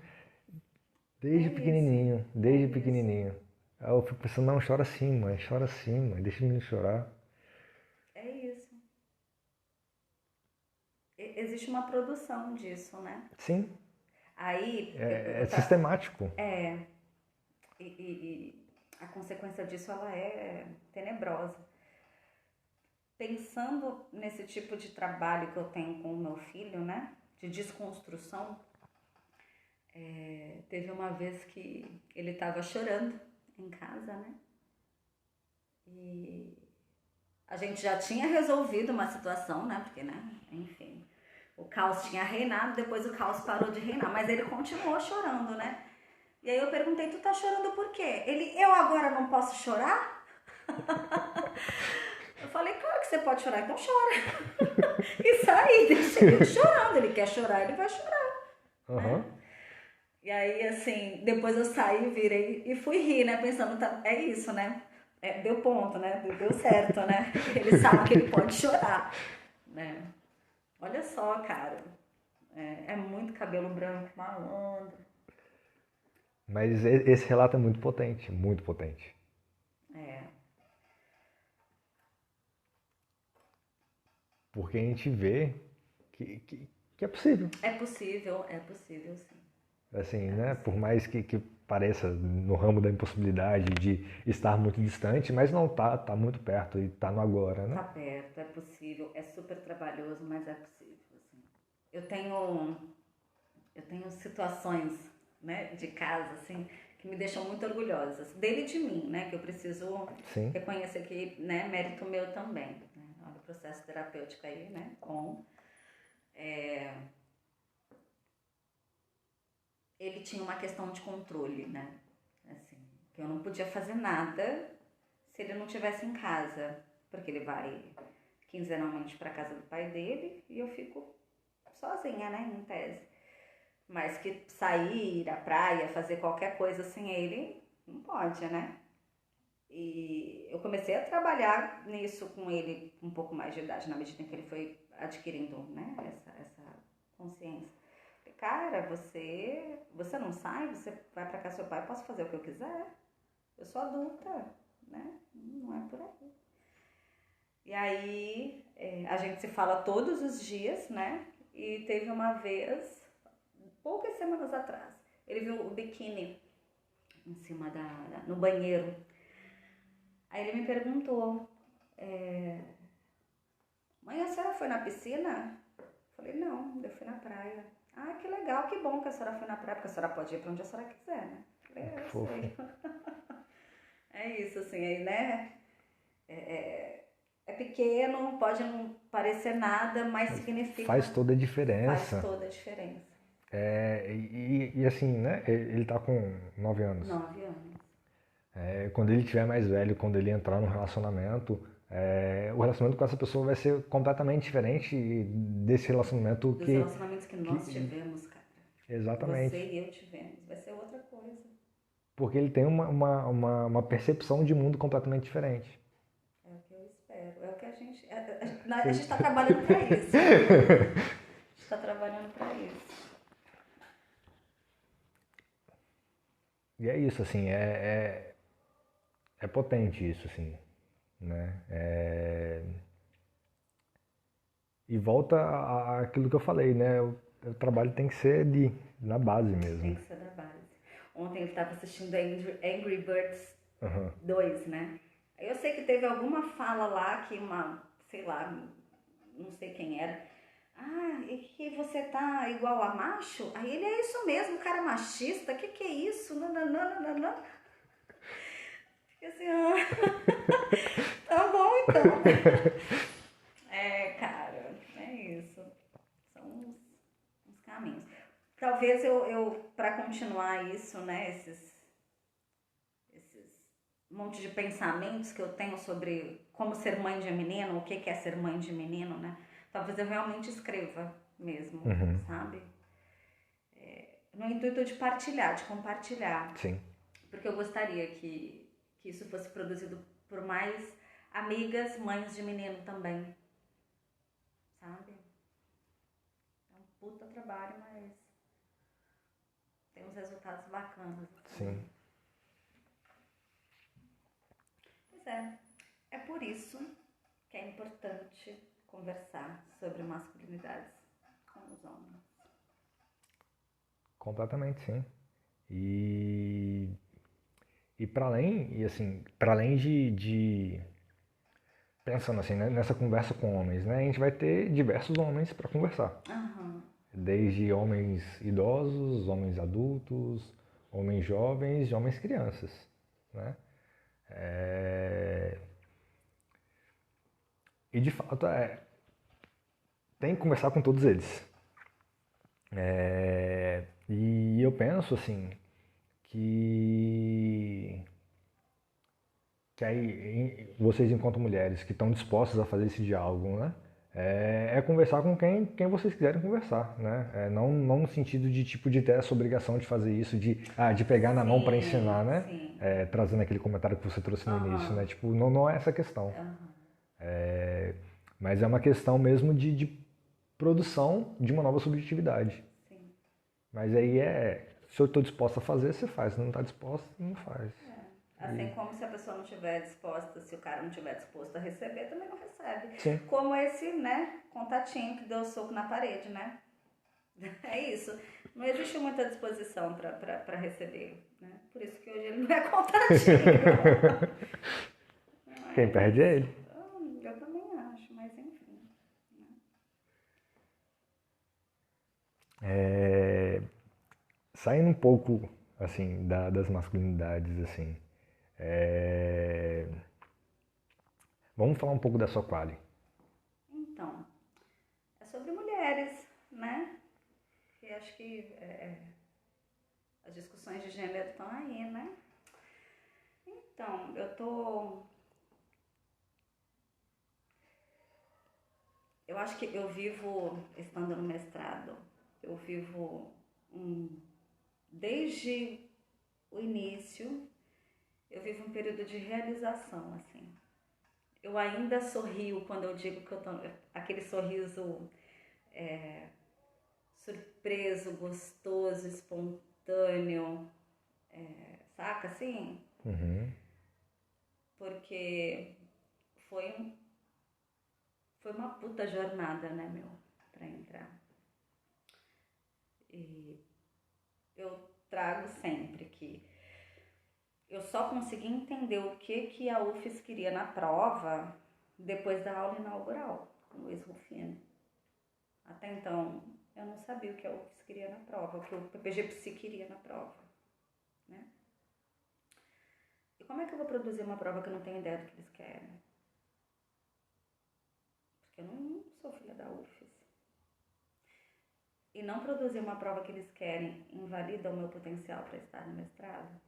Desde pequenininho. Aí eu fico pensando, não, chora sim, mãe, deixa o menino chorar. É isso. Existe uma produção disso, né? Sim. Aí... É sistemático. E a consequência disso, ela é tenebrosa. Pensando nesse tipo de trabalho que eu tenho com o meu filho, né? De desconstrução, teve uma vez que ele estava chorando em casa, né? E a gente já tinha resolvido uma situação, né? Porque, né? Enfim, o caos tinha reinado, depois o caos parou de reinar, mas ele continuou chorando, né? E aí eu perguntei, tu tá chorando por quê? Ele, eu agora não posso chorar? Eu falei, claro que você pode chorar, então chora. E saí, deixei ele chorando. Ele quer chorar, ele vai chorar. Uhum. Né? E aí, assim, depois eu saí, virei e fui rir, né? Pensando, tá, é isso, né? Deu ponto, né? Deu certo, né? Ele sabe que ele pode chorar, né? Olha só, cara. É muito cabelo branco, malandro. Mas esse relato é muito potente, muito potente. Porque a gente vê que é possível. É possível sim. Assim, né? Por mais que pareça no ramo da impossibilidade de estar muito distante, mas não tá muito perto e tá no agora, né? Tá perto, é possível, é super trabalhoso, mas é possível, assim. Eu tenho situações, né, de casa, assim, que me deixam muito orgulhosas. Dele e de mim, né? Que eu preciso reconhecer que, né, mérito meu também. Né? Olha, processo terapêutico aí, né? Ele tinha uma questão de controle, né? Assim, que eu não podia fazer nada se ele não estivesse em casa, porque ele vai quinzenalmente para casa do pai dele e eu fico sozinha, né, em tese. Mas que sair, ir à praia, fazer qualquer coisa sem ele, não pode, né? E eu comecei a trabalhar nisso com ele um pouco mais de idade, na medida em que ele foi adquirindo, né, essa consciência. Falei, cara, você não sai, você vai pra casa do seu pai, eu posso fazer o que eu quiser. Eu sou adulta, né? Não é por aí. E aí, a gente se fala todos os dias, né? E teve uma vez, poucas semanas atrás, ele viu o biquíni em cima no banheiro. Aí ele me perguntou, mãe, a senhora foi na piscina? Eu falei, não, eu fui na praia. Ah, que legal, que bom que a senhora foi na praia, porque a senhora pode ir pra onde a senhora quiser, né? Eu falei, eu sei. É isso, assim, aí, né? É pequeno, pode não parecer nada, mas significa... Faz toda a diferença. Faz toda a diferença. E assim, né? Ele tá com 9 anos. 9 anos. Quando ele tiver mais velho, quando ele entrar num relacionamento, o relacionamento com essa pessoa vai ser completamente diferente desse relacionamento Dos relacionamentos que nós tivemos, cara. Exatamente. Você e eu tivemos. Vai ser outra coisa. Porque ele tem uma percepção de mundo completamente diferente. É o que eu espero. É o que a gente... A gente tá trabalhando pra isso. A gente tá trabalhando pra isso. E é isso, assim, é potente isso, assim, né? E volta àquilo que eu falei, né? O trabalho tem que ser na base mesmo. Tem que ser da base. Ontem eu estava assistindo Angry Birds 2, né? Eu sei que teve alguma fala lá que sei lá, não sei quem era. Ah, e que você tá igual a macho? Aí ele, é isso mesmo, cara machista, que é isso? Nananana. Fiquei assim, tá bom então. Cara, é isso. São uns caminhos. Talvez eu para continuar isso, né, esses monte de pensamentos que eu tenho sobre como ser mãe de menino, o que é ser mãe de menino, né? Talvez eu realmente escreva mesmo, sabe? No intuito de partilhar, de compartilhar. Sim. Porque eu gostaria que isso fosse produzido por mais amigas, mães de menino também. Sabe? É um puta trabalho, mas tem uns resultados bacanas. Sim. Pois é por isso que é importante conversar sobre masculinidades com os homens. Completamente, sim. E para além de pensando assim, né, nessa conversa com homens, né, a gente vai ter diversos homens para conversar. Desde homens idosos, homens adultos, homens jovens e homens crianças, né? E de fato tem que conversar com todos eles. E eu penso assim que aí vocês enquanto mulheres que estão dispostas a fazer esse diálogo, né? Conversar com quem vocês quiserem conversar, né? Não no sentido de ter essa obrigação de fazer isso, de pegar na mão para ensinar, né? Trazendo aquele comentário que você trouxe no início, né? Tipo, não é essa questão. Mas é uma questão mesmo de produção de uma nova subjetividade. Sim. Mas aí se eu estou disposta a fazer, você faz. Se não está disposta, não faz. Assim como se a pessoa não estiver disposta, se o cara não estiver disposto a receber, também não recebe. Sim. Como esse, né, contatinho que deu soco na parede, né? É isso. Não existe muita disposição para receber, né? Por isso que hoje ele não é contatinho. Quem perde é ele. Eu também acho, mas enfim. Saindo um pouco, assim, das masculinidades, assim, vamos falar um pouco da sua quali. acho que as discussões de gênero estão aí, né? Então, eu acho que eu vivo, estando no mestrado, eu vivo desde o início, eu vivo um período de realização, assim. Eu ainda sorrio quando eu digo que eu tô aquele sorriso surpreso, gostoso, espontâneo, saca assim? Uhum. Porque foi uma puta jornada, né, meu, pra entrar. E eu trago sempre que eu só consegui entender o que a UFES queria na prova depois da aula inaugural com o Luiz Rufino. Até então, eu não sabia o que a UFES queria na prova, o que o PPG-Psi queria na prova, né? E como é que eu vou produzir uma prova que eu não tenho ideia do que eles querem? Porque eu não sou filha da UFES. E não produzir uma prova que eles querem invalida o meu potencial para estar no mestrado,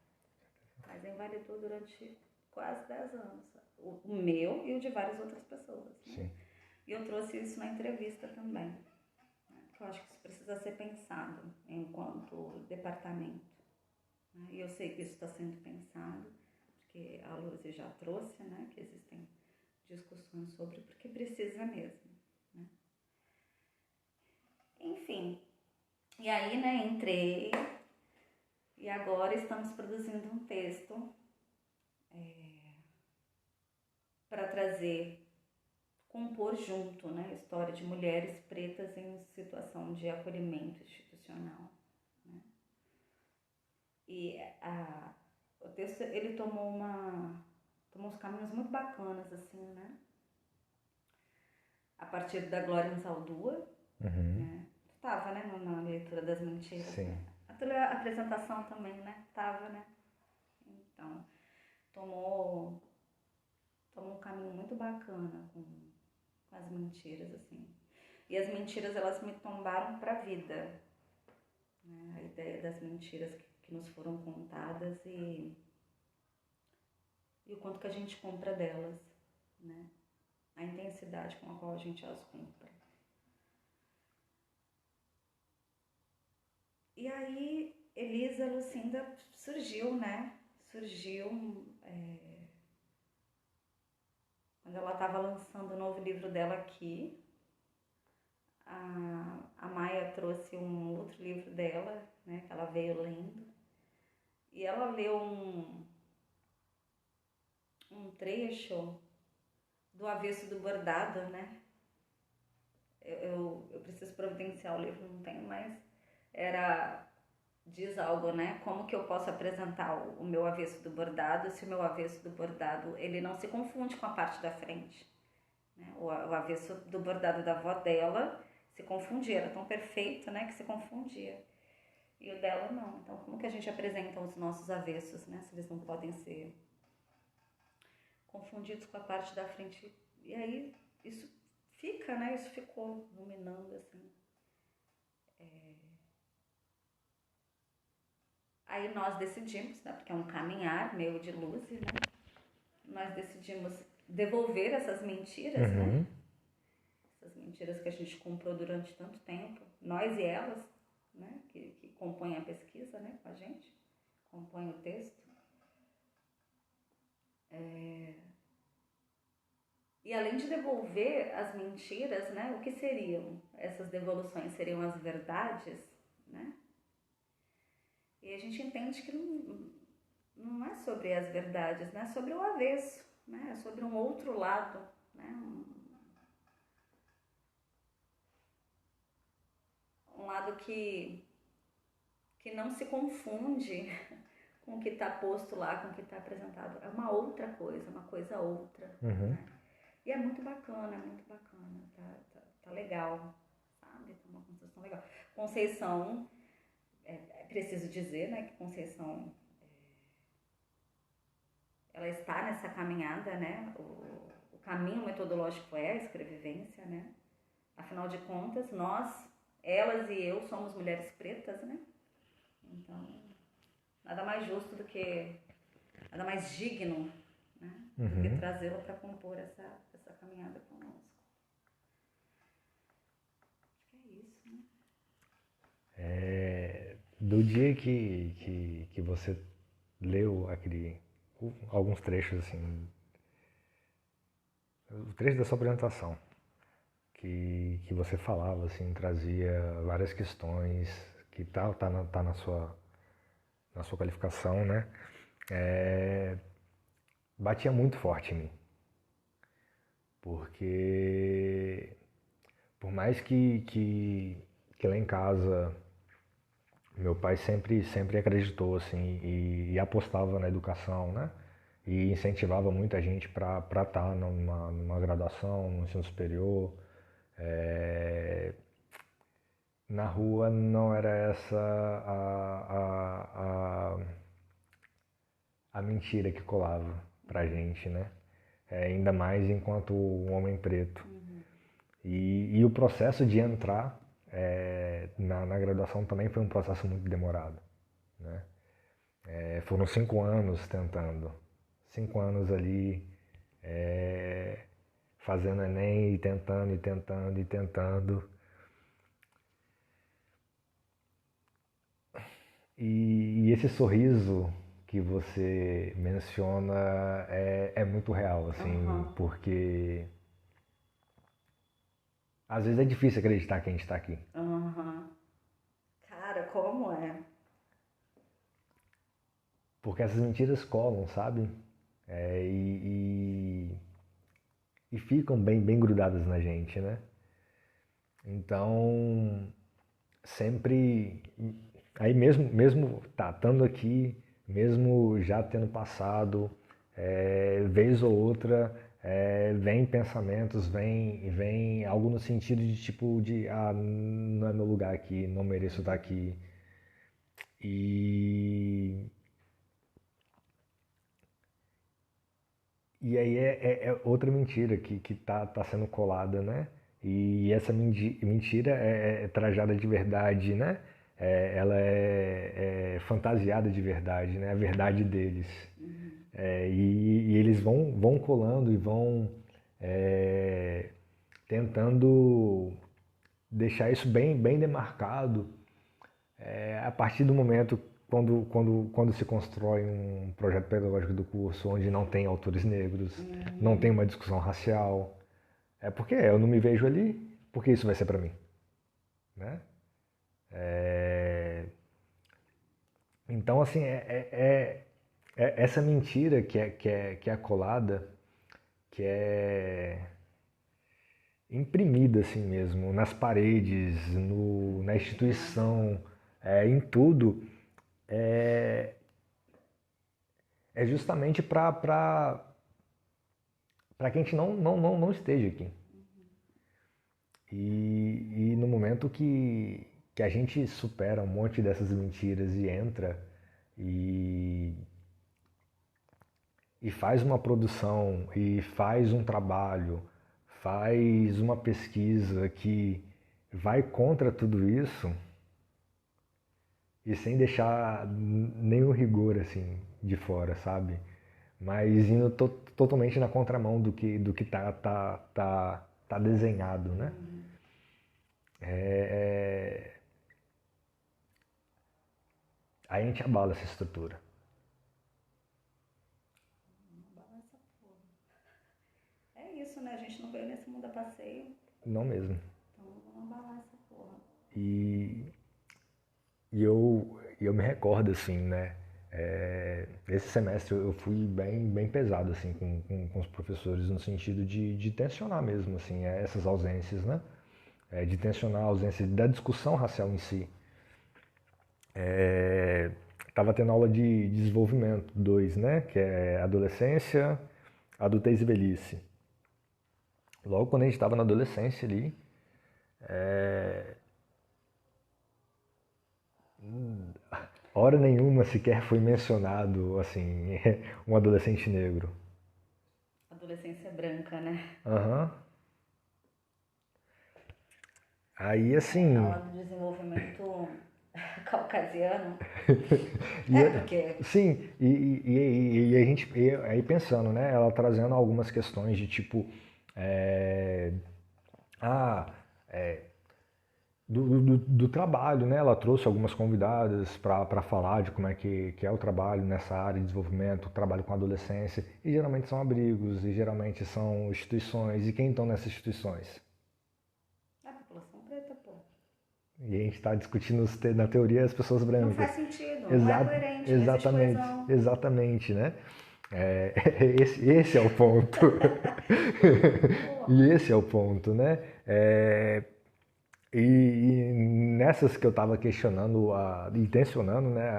mas invalidou durante quase 10 anos. O meu e o de várias outras pessoas, né? Sim. E eu trouxe isso na entrevista também, né? Porque eu acho que isso precisa ser pensado enquanto departamento, né? E eu sei que isso está sendo pensado, porque a Luzi já trouxe, né, que existem discussões sobre, porque precisa mesmo, né? Enfim, e aí, né, entrei e agora estamos produzindo um texto para trazer, compor junto, né, a história de mulheres pretas em situação de acolhimento institucional, né? E o texto, ele tomou uns caminhos muito bacanas, assim, né? A partir da Glória Ensaldua, né? Tu tava, né, na leitura das mentiras, Sim. né? A apresentação também, né? Tava, né? Então, tomou um caminho muito bacana com as mentiras, assim. E as mentiras, elas me tombaram pra vida, né? A ideia das mentiras que nos foram contadas e o quanto que a gente compra delas, né? A intensidade com a qual a gente as compra. E aí, Elisa Lucinda surgiu, né? Quando ela estava lançando o novo livro dela aqui. A Maia trouxe um outro livro dela, né? Que ela veio lendo. E ela leu um trecho do Avesso do Bordado, né? Eu preciso providenciar o livro, não tenho mais. Diz algo, né? Como que eu posso apresentar o meu avesso do bordado se o meu avesso do bordado, ele não se confunde com a parte da frente, né? O avesso do bordado da avó dela se confundia, era tão perfeito, né, que se confundia. E o dela não. Então, como que a gente apresenta os nossos avessos, né? Se eles não podem ser confundidos com a parte da frente. E aí, isso fica, né? Isso ficou dominando, assim. Aí nós decidimos, né? Porque é um caminhar meio de luz, né? Nós decidimos devolver essas mentiras, né? Essas mentiras que a gente comprou durante tanto tempo. Nós e elas, né? Que compõem a pesquisa, né? Com a gente. Compõem o texto. E além de devolver as mentiras, né, o que seriam essas devoluções? Seriam as verdades, né? E a gente entende que não é sobre as verdades, né? É sobre o avesso, né? É sobre um outro lado, né? Um lado que não se confunde com o que está posto lá, com o que está apresentado. É uma outra coisa, uma coisa outra, né? E é muito bacana, tá legal, sabe? Tá uma construção legal. Conceição, preciso dizer, né, que Conceição, ela está nessa caminhada, né? O caminho metodológico é a escrevivência, né? Afinal de contas, nós elas e eu somos mulheres pretas, né? Então, nada mais justo do que, nada mais digno, né? Do que trazê-la para compor essa caminhada conosco. Acho que é isso, né? Do dia que você leu alguns trechos, assim, o trecho da sua apresentação, que você falava, assim, trazia várias questões que tá na sua qualificação, né? Batia muito forte em mim. Porque por mais que lá em casa meu pai sempre acreditou assim e apostava na educação, né? E incentivava muita gente para estar numa graduação, no ensino superior. Na rua não era essa a mentira que colava pra gente, né? Ainda mais enquanto um homem preto. E o processo de entrar na graduação também foi um processo muito demorado, né? Foram 5 anos tentando. 5 anos ali fazendo Enem e tentando, e tentando, e tentando. E esse sorriso que você menciona é muito real, assim, porque às vezes é difícil acreditar que a gente está aqui. Cara, como é? Porque essas mentiras colam, sabe? E ficam bem grudadas na gente, né? Então, sempre. Aí mesmo estando aqui, mesmo já tendo passado, vez ou outra, vem pensamentos, vem algo no sentido de tipo de não é meu lugar aqui, não mereço estar aqui. E aí é outra mentira que tá sendo colada, né? E essa mentira é trajada de verdade, né? Ela é fantasiada de verdade, né? A verdade deles. E eles vão colando e vão tentando deixar isso bem demarcado a partir do momento quando se constrói um projeto pedagógico do curso onde não tem autores negros, não tem uma discussão racial, porque eu não me vejo ali, porque isso vai ser para mim, né? Então assim essa mentira que é colada, que é imprimida assim mesmo nas paredes, na instituição, em tudo. É justamente para que a gente não esteja aqui. E no momento que a gente supera um monte dessas mentiras e entra e, e faz uma produção, e faz um trabalho, faz uma pesquisa que vai contra tudo isso, e sem deixar nenhum rigor assim de fora, sabe? Mas indo totalmente na contramão do que tá desenhado, né? Aí a gente abala essa estrutura. Abala essa porra. É isso, né? A gente não veio nesse mundo a passeio. Não mesmo. Então vamos abalar essa porra. E eu me recordo, assim, né? Esse semestre eu fui bem pesado, assim, com os professores, no sentido de tensionar mesmo, assim, essas ausências, né? De tensionar a ausência da discussão racial em si. Tava tendo aula de desenvolvimento 2, né? Que é adolescência, adultez e velhice. Logo quando a gente estava na adolescência ali, hora nenhuma sequer foi mencionado, assim, um adolescente negro. Adolescência branca, né? Aham. Aí, assim... Aula do desenvolvimento caucasiano. E, Porque... sim, e a gente... aí pensando, né? Ela trazendo algumas questões de tipo... é, ah, do trabalho, né? Ela trouxe algumas convidadas para falar de como é que é o trabalho nessa área de desenvolvimento, o trabalho com adolescência, e geralmente são abrigos, e geralmente são instituições, e quem estão nessas instituições? A população preta, pô. E a gente está discutindo na teoria as pessoas Não brancas. faz sentido, não é coerente, não existe Exatamente, coesão. exatamente, né? É, esse é o ponto. Porra. E esse é o ponto, né? E nessas que eu estava questionando e tensionando, né,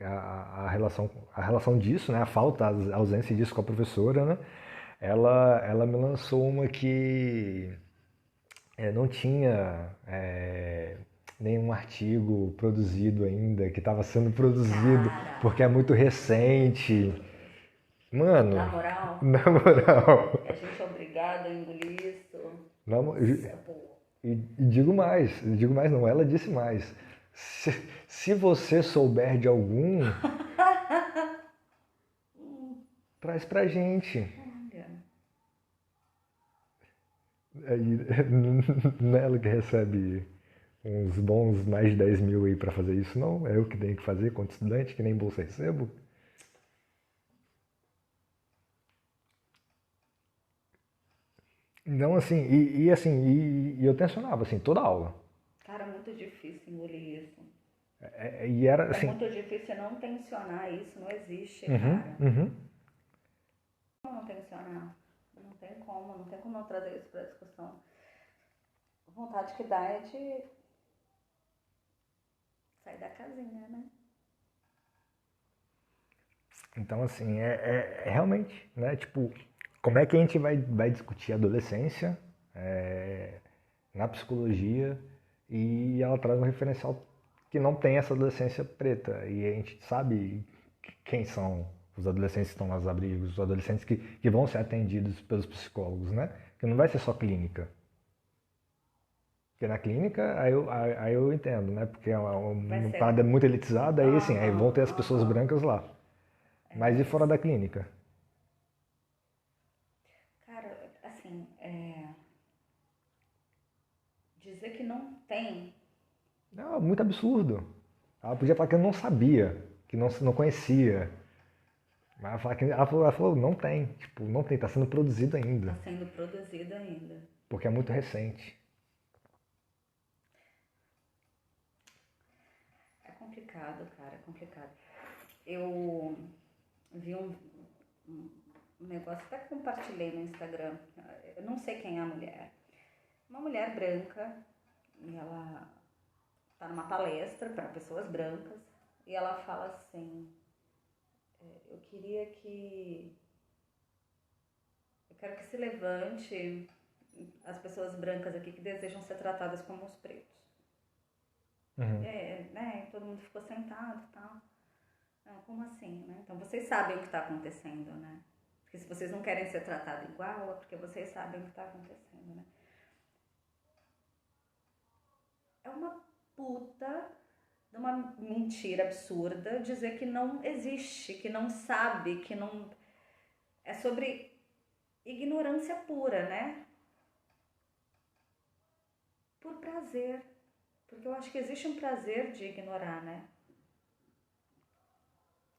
a relação disso, né, a falta, a ausência disso com a professora, né, ela me lançou uma que não tinha nenhum artigo produzido ainda, que estava sendo produzido Cara, porque é muito recente. Mano, na moral, na moral, a gente é obrigado a engolir isso. na mo- Nossa, pô. e digo mais não, ela disse mais. Se você souber de algum, traz pra gente. Olha, Aí, não é ela que recebe uns bons mais de 10 mil aí pra fazer isso, não. É eu que tenho que fazer quanto estudante, que nem bolsa recebo. Então, assim, e eu tensionava, assim, toda aula. cara, é muito difícil engolir isso. E era, É assim, muito difícil não tensionar isso, não existe, uhum, cara. uhum. Como não tensionar? Não tem como não trazer isso pra discussão. A vontade que dá é de sair da casinha, né? Então, assim, é realmente, né? Tipo, como é que a gente vai discutir a adolescência na psicologia e ela traz um referencial que não tem essa adolescência preta. E a gente sabe quem são os adolescentes que estão nos abrigos, os adolescentes que vão ser atendidos pelos psicólogos, né? Que não vai ser só clínica. Porque na clínica, aí eu entendo, né? Porque é Vai uma ser. parada muito elitizada, aí assim, aí vão ter as pessoas Aham. brancas lá. Mas e fora da clínica? Cara, assim, dizer que não tem. Não, muito absurdo. Ela podia falar que eu não sabia, que não conhecia. Mas ela falou, não tem. Tipo, não tem, tá sendo produzido Tá ainda. sendo produzido ainda. Porque é muito recente. É complicado, cara, é complicado. Eu vi um negócio, até compartilhei no Instagram. Eu não sei quem é a mulher. Uma mulher branca, e ela tá numa palestra para pessoas brancas, e ela fala assim: eu queria que. Eu quero que se levante as pessoas brancas aqui que desejam ser tratadas como os pretos. Uhum. Né? Todo mundo ficou sentado e tal. Não, como assim, né? Então vocês sabem o que está acontecendo, né? Porque se vocês não querem ser tratados igual, é porque vocês sabem o que está acontecendo, né? É uma puta de uma mentira absurda dizer que não existe, que não sabe, que não. É sobre ignorância pura, né? Por prazer. Porque eu acho que existe um prazer de ignorar, né?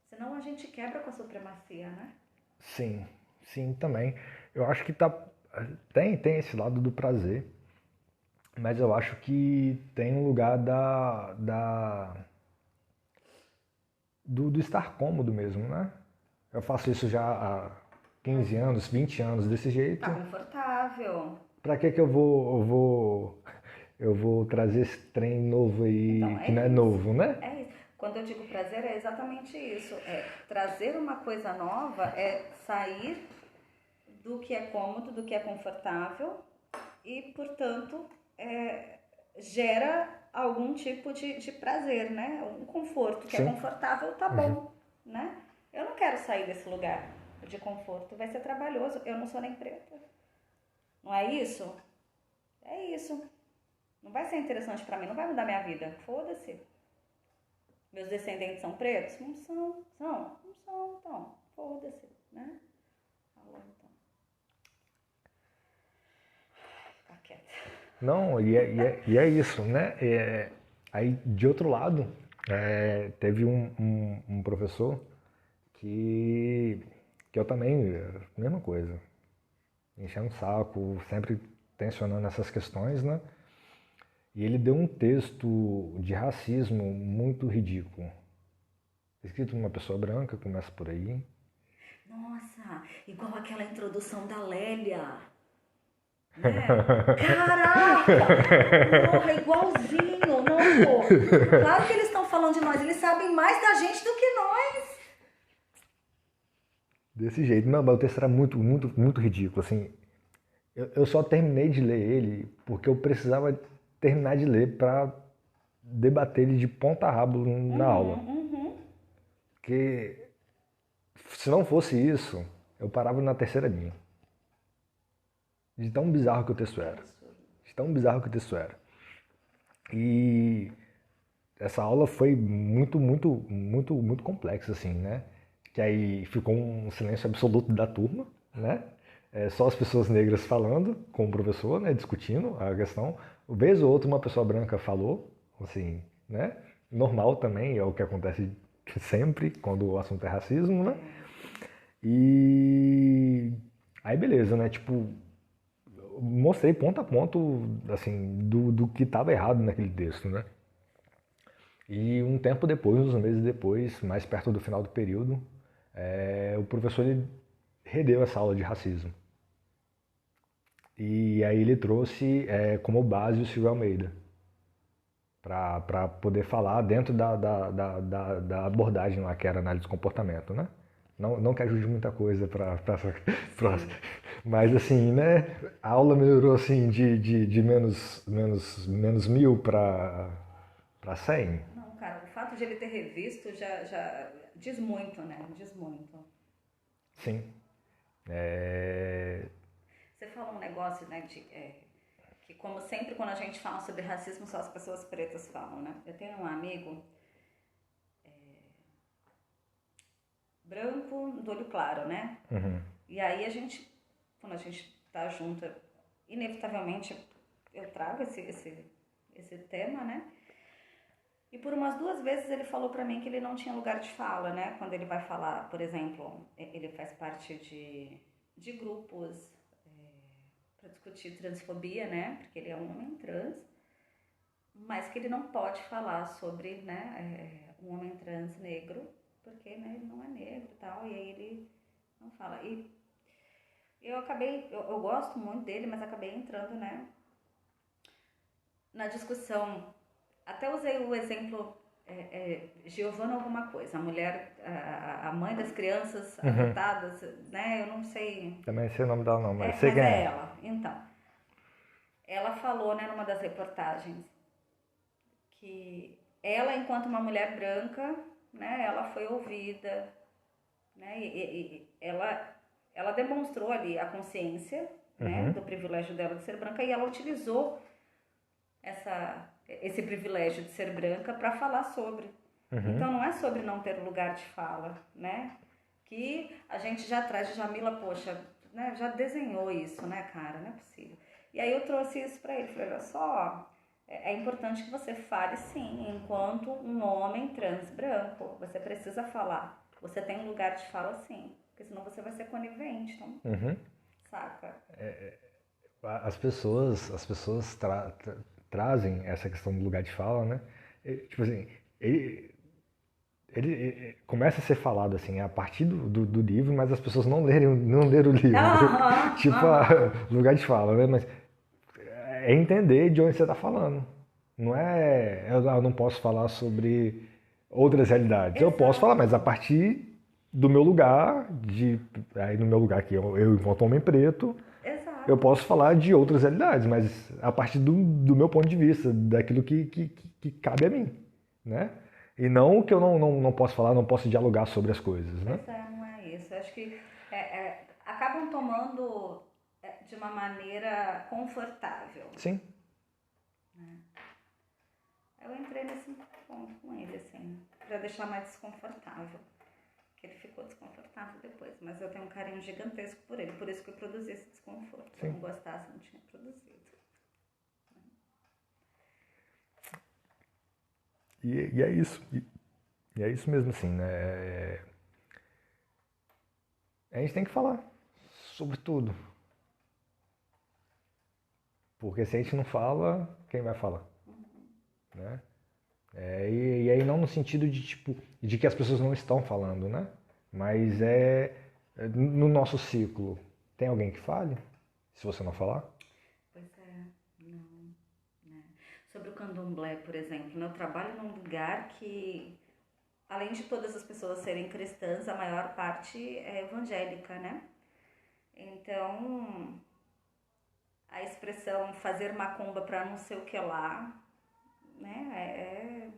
Senão a gente quebra com a supremacia, né? Sim, sim, também. Eu acho que tem esse lado do prazer, mas eu acho que tem um lugar do estar cômodo mesmo, né? Eu faço isso já há 15 anos, 20 anos desse Tá jeito. confortável. Pra que eu vou trazer esse trem novo aí Então, que é não é isso. novo, né? É isso. Quando eu digo prazer, é exatamente isso. É trazer uma coisa nova, é sair do que é cômodo, do que é confortável e, portanto, gera algum tipo de prazer, né? Um conforto que é Sim. confortável, tá bom, né? Eu não quero sair desse lugar de conforto, vai ser trabalhoso. Eu não sou nem preta. Não é isso? É isso. Não vai ser interessante pra mim, não vai mudar minha vida. Foda-se. Meus descendentes são pretos? Não são. Não são, então. Foda-se, né? Falou, então. Ficar quieta. Não, e é isso, né? Aí, de outro lado, teve um professor que eu também, mesma coisa, enchendo o saco, sempre tensionando essas questões, né? E ele deu um texto de racismo muito ridículo. Escrito por uma pessoa branca, começa por aí. Nossa, igual aquela introdução da Lélia. Né? Caraca! Porra, igualzinho, não, pô. Claro que eles estão falando de nós, eles sabem mais da gente do que nós. Desse jeito. Não, mas o texto era muito, muito, muito ridículo, assim. Eu só terminei de ler ele porque eu precisava terminar de ler para debater ele de ponta a rabo na aula. Porque se não fosse isso, eu parava na terceira linha. De tão bizarro que o texto era. De tão bizarro que o texto era. E essa aula foi muito, muito, muito, muito complexa, assim, né? Que aí ficou um silêncio absoluto da turma, né? Só as pessoas negras falando com o professor, né? Discutindo a questão. Vez ou outra uma pessoa branca falou, assim, né? Normal também, é o que acontece sempre quando o assunto é racismo, né? E aí beleza, né? Tipo, mostrei ponto a ponto, assim, do que estava errado naquele texto, né? E um tempo depois, uns meses depois, mais perto do final do período, o professor ele redeu essa aula de racismo. E aí ele trouxe como base o Silvio Almeida, para poder falar dentro da abordagem lá, que era análise de comportamento, né? Não que ajude muita coisa para mas assim, né? A aula melhorou assim de menos 1.000 para 100. Não, cara, o fato de ele ter revisto já diz muito, né? Diz muito. Sim. Você falou um negócio, né, que como sempre quando a gente fala sobre racismo, só as pessoas pretas falam, né? Eu tenho um amigo branco, do olho claro, né? Uhum. E aí quando a gente tá junto, inevitavelmente eu trago esse tema, né? E por umas 2 vezes ele falou pra mim que ele não tinha lugar de fala, né? Quando ele vai falar, por exemplo, ele faz parte de grupos para discutir transfobia, né? Porque ele é um homem trans, mas que ele não pode falar sobre, né, um homem trans negro, porque né, ele não é negro e tal, e aí ele não fala. E eu gosto muito dele, mas acabei entrando, né, na discussão. Até usei o exemplo Giovana alguma coisa, a mulher, a mãe das crianças adotadas, né, eu não sei. Também sei o nome dela não, mas sei quem Mas é. ela. Então, ela falou, né, numa das reportagens, que ela, enquanto uma mulher branca, né, ela foi ouvida, né, e ela demonstrou ali a consciência, né, do privilégio dela de ser branca, e ela utilizou esse privilégio de ser branca para falar sobre. Então não é sobre não ter lugar de fala, né? Que a gente já traz de Jamila, poxa, né, já desenhou isso, né, cara? Não é possível. E aí eu trouxe isso para ele, falei, olha só, é importante que você fale sim, enquanto um homem trans branco, você precisa falar. Você tem um lugar de fala sim, porque senão você vai ser conivente, então, saca? As pessoas trazem essa questão do lugar de fala, né? Tipo assim, ele começa a ser falado assim a partir do livro, mas as pessoas não leram o livro. Tipo, lugar de fala, né? Mas é entender de onde você está falando. Não é, eu não posso falar sobre outras realidades. Exato. Eu posso falar, mas a partir do meu lugar, aí no meu lugar aqui, eu enquanto homem preto, Exato. eu posso falar de outras realidades, mas a partir do meu ponto de vista, daquilo que cabe a mim, né? E não que eu não posso falar, não posso dialogar sobre as coisas, né? Pois não é isso. Eu acho que acabam tomando de uma maneira confortável. Sim. Né? para deixar mais desconfortável. Que ele ficou desconfortável depois, mas eu tenho um carinho gigantesco por ele, por isso que eu produzi esse desconforto. Se eu não gostasse, eu não tinha produzido. E é isso. E é isso mesmo, assim, né? A gente tem que falar sobre tudo. Porque se a gente não fala, quem vai falar? Né? E aí não no sentido de, tipo, de que as pessoas não estão falando, né? Mas no nosso ciclo, tem alguém que fale? Se você não falar? Pois é, não. Né? Sobre o candomblé, por exemplo, eu trabalho num lugar que, além de todas as pessoas serem cristãs, a maior parte é evangélica, né? Então, a expressão fazer macumba para não sei o que lá, né, é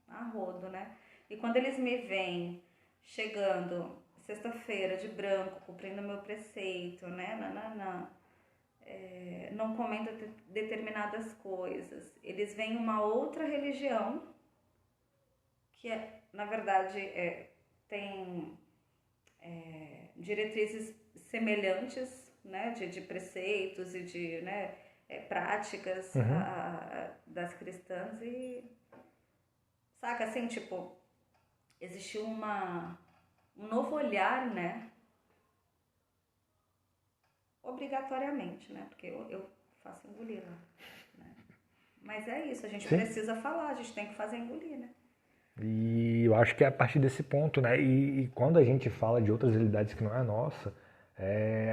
a rodo, né? E quando eles me veem chegando sexta-feira de branco, cumprindo meu preceito, né, não comendo determinadas coisas, eles veem uma outra religião que, na verdade, tem diretrizes semelhantes, né, de preceitos e de, né, práticas das cristãs e, saca, assim, tipo, existiu um novo olhar, né, obrigatoriamente, né, porque eu faço engolir lá, né, mas é isso, a gente Sim. precisa falar, a gente tem que fazer engolir, né. E eu acho que é a partir desse ponto, né? E quando a gente fala de outras realidades que não é a nossa,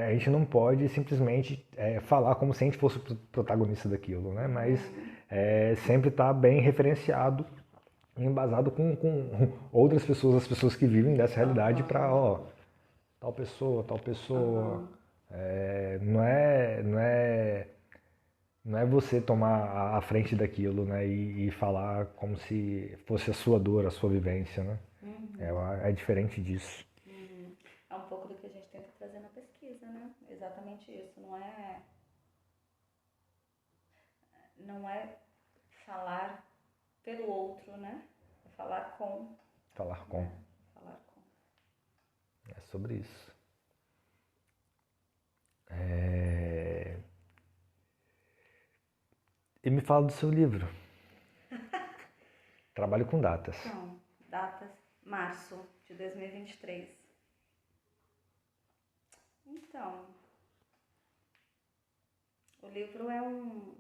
a gente não pode simplesmente falar como se a gente fosse o protagonista daquilo, né? Mas sempre estar bem referenciado, embasado com outras pessoas, as pessoas que vivem dessa realidade para, ó, tal pessoa. Não é você tomar a frente daquilo, né? E falar como se fosse a sua dor, a sua vivência, né? É diferente disso. É um pouco do que a gente tenta trazer na pesquisa, né? Exatamente isso. Não é falar pelo outro, né? É falar com. Falar com. Né? Falar com. É sobre isso. E me fala do seu livro. Trabalho com datas. Então, datas, março de 2023. Então, o livro é um...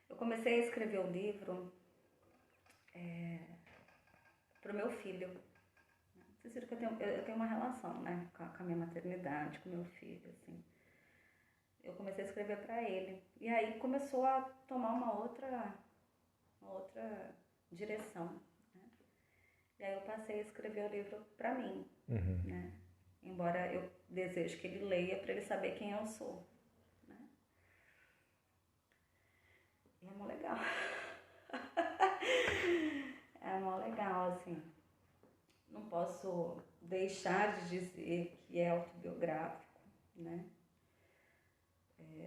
Eu comecei a escrever o livro pro meu filho. Vocês viram que eu tenho uma relação, né, com a minha maternidade, com o meu filho, assim. Eu comecei a escrever para ele. E aí começou a tomar uma outra direção, né? E aí eu passei a escrever o livro para mim, né? Embora eu deseje que ele leia para ele saber quem eu sou, né? E é mó legal. É mó legal, assim. Não posso deixar de dizer que é autobiográfico, né?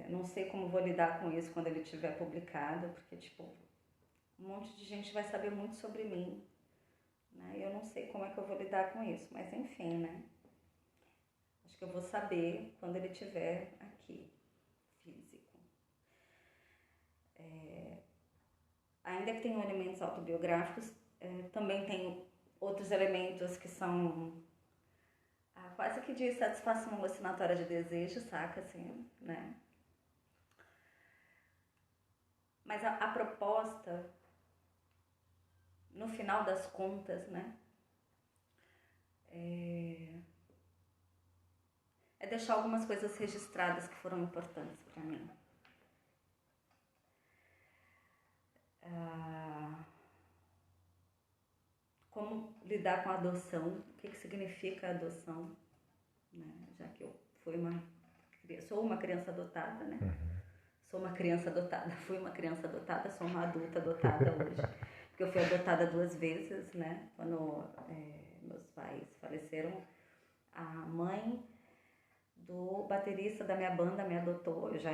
Não sei como vou lidar com isso quando ele estiver publicado, porque, tipo, um monte de gente vai saber muito sobre mim, né? E eu não sei como é que eu vou lidar com isso, mas enfim, né? Acho que eu vou saber quando ele estiver aqui, físico. Ainda que tenham elementos autobiográficos, também tem outros elementos que são quase que de satisfação alucinatória de desejo, saca, assim, né? Mas a proposta, no final das contas, né, é deixar algumas coisas registradas que foram importantes para mim. Como lidar com a adoção, o que significa a adoção, né? Já que eu sou uma criança adotada, né? Sou uma criança adotada, fui uma criança adotada, sou uma adulta adotada hoje. Porque eu fui adotada 2 vezes, né? Quando meus pais faleceram, a mãe do baterista da minha banda me adotou. Eu já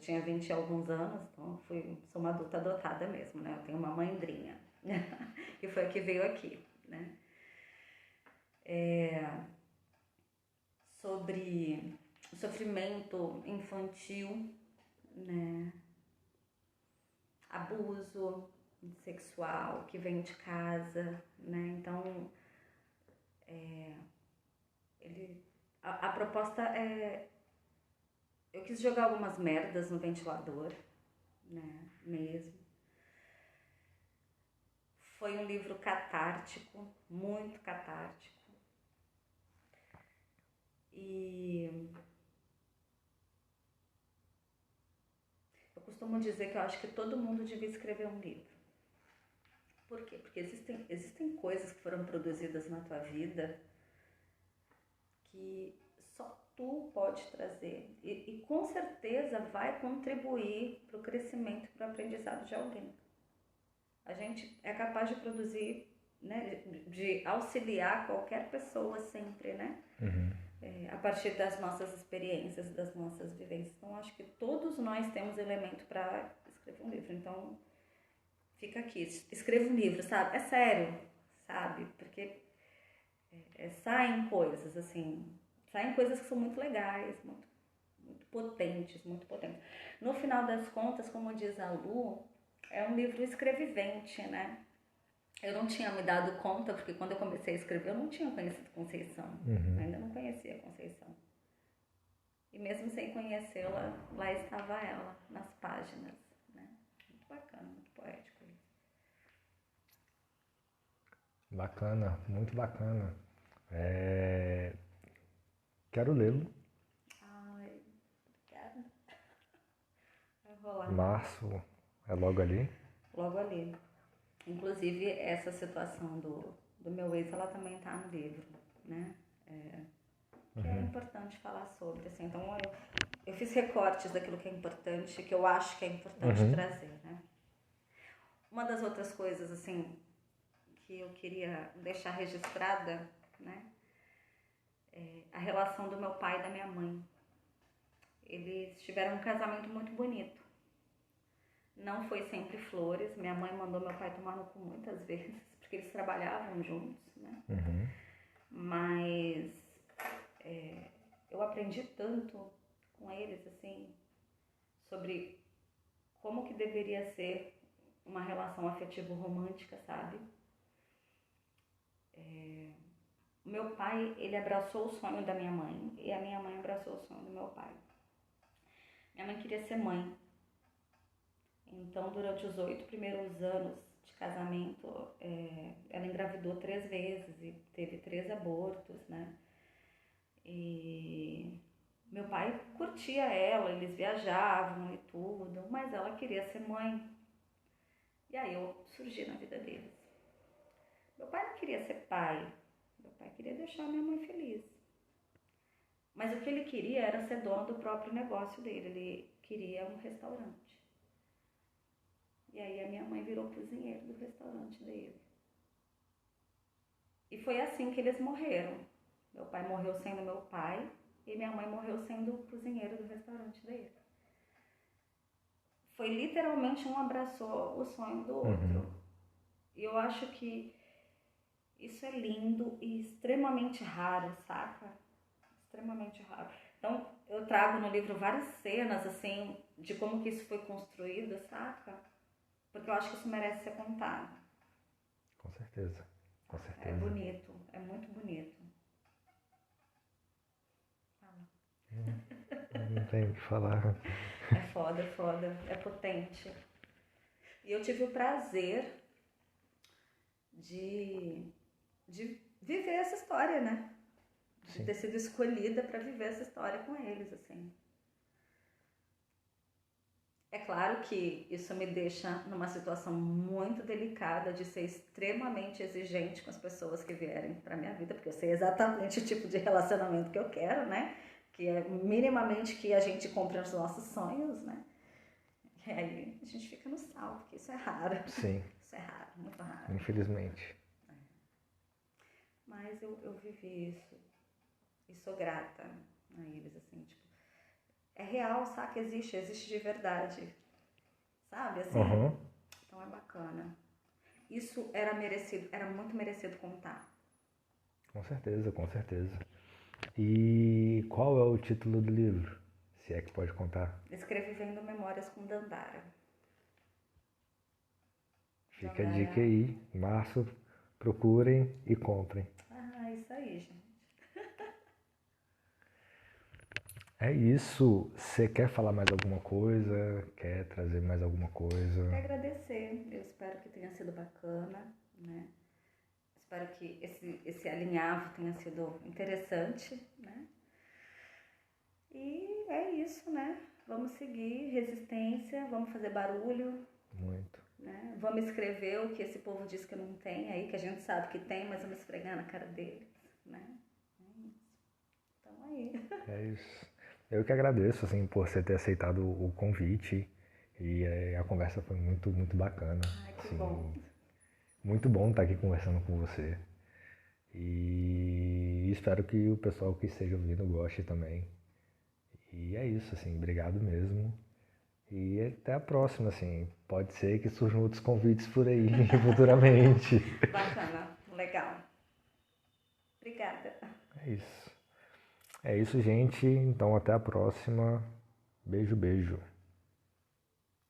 tinha 20 e alguns anos, então sou uma adulta adotada mesmo, né? Eu tenho uma mandrinha, que foi a que veio aqui, né? Sobre sofrimento infantil, né? Abuso sexual que vem de casa, né? Então, a proposta é... Eu quis jogar algumas merdas no ventilador, né? Mesmo. Foi um livro catártico, muito catártico. E eu costumo dizer que eu acho que todo mundo devia escrever um livro. Por quê? Porque existem coisas que foram produzidas na tua vida que só tu pode trazer. E com certeza vai contribuir para o crescimento, para o aprendizado de alguém. A gente é capaz de produzir, né, de auxiliar qualquer pessoa sempre, né? A partir das nossas experiências, das nossas vivências. Então, acho que todos nós temos elemento para escrever um livro. Então, fica aqui, escreva um livro, sabe? É sério, sabe? Porque saem coisas, assim, saem coisas que são muito legais, muito, muito potentes, muito potentes. No final das contas, como diz a Lu, é um livro escrevivente, né? Eu não tinha me dado conta, porque quando eu comecei a escrever, eu não tinha conhecido Conceição. Ainda não conhecia Conceição. E mesmo sem conhecê-la, lá estava ela, nas páginas, né? Muito bacana, muito poético isso. Bacana, muito bacana. Quero lê-lo. Ai, obrigada. Vai rolar. Março é logo ali. Logo ali. Inclusive, essa situação do meu ex, ela também está no livro, né? Que é importante falar sobre, assim. Então, eu fiz recortes daquilo que é importante, que eu acho que é importante trazer, né? Uma das outras coisas, assim, que eu queria deixar registrada, né? É a relação do meu pai e da minha mãe. Eles tiveram um casamento muito bonito. Não foi sempre flores. Minha mãe mandou meu pai tomar no cu muitas vezes, porque eles trabalhavam juntos, né? Mas eu aprendi tanto com eles, assim, sobre como que deveria ser uma relação afetivo-romântica, sabe? O meu pai, ele abraçou o sonho da minha mãe e a minha mãe abraçou o sonho do meu pai. Minha mãe queria ser mãe. Então, durante os 8 primeiros anos de casamento, ela engravidou 3 vezes e teve 3 abortos, né? E meu pai curtia ela, eles viajavam e tudo, mas ela queria ser mãe. E aí eu surgi na vida deles. Meu pai não queria ser pai, meu pai queria deixar minha mãe feliz. Mas o que ele queria era ser dono do próprio negócio dele, ele queria um restaurante. E aí a minha mãe virou cozinheira do restaurante dele. E foi assim que eles morreram. Meu pai morreu sendo meu pai e minha mãe morreu sendo o cozinheiro do restaurante dele. Foi literalmente um abraçou o sonho do outro. E eu acho que isso é lindo e extremamente raro, saca? Extremamente raro. Então, eu trago no livro várias cenas, assim, de como que isso foi construído, saca? Porque eu acho que isso merece ser contado. Com certeza, com certeza. É bonito, é muito bonito. Não tenho o que falar. É foda, é potente. E eu tive o prazer de viver essa história, né? De ter sido escolhida para viver essa história com eles, assim. É claro que isso me deixa numa situação muito delicada de ser extremamente exigente com as pessoas que vierem para minha vida, porque eu sei exatamente o tipo de relacionamento que eu quero, né? Que é minimamente que a gente cumpra os nossos sonhos, né? E aí a gente fica no sal, porque isso é raro. Sim. Isso é raro, muito raro. Infelizmente. Mas eu vivi isso e sou grata. Aí eles assim, tipo, é real, saca? Existe de verdade. Sabe, assim? Uhum. Então é bacana. Isso era merecido, era muito merecido contar. Com certeza, com certeza. E qual é o título do livro? Se é que pode contar. Escrevi Vendo Memórias com Dandara. Fica a dica Dandara. aí. Março, procurem e comprem. Isso aí, gente. É isso. Você quer falar mais alguma coisa? Quer trazer mais alguma coisa? Quero agradecer. Eu espero que tenha sido bacana, né? Espero que esse alinhavo tenha sido interessante, né? E é isso, né? Vamos seguir, resistência, vamos fazer barulho, Muito. né? Vamos escrever o que esse povo diz que não tem aí, que a gente sabe que tem, mas vamos esfregar na cara deles, né? É isso. Então aí. É isso. Eu que agradeço, assim, por você ter aceitado o convite. E a conversa foi muito, muito bacana. Ai, que Assim, bom. muito bom estar aqui conversando com você. E espero que o pessoal que esteja ouvindo goste também. E é isso, assim, obrigado mesmo. E até a próxima, assim. Pode ser que surjam outros convites por aí futuramente. Bacana, legal. Obrigada. É isso. É isso, gente. Então até a próxima. Beijo, beijo.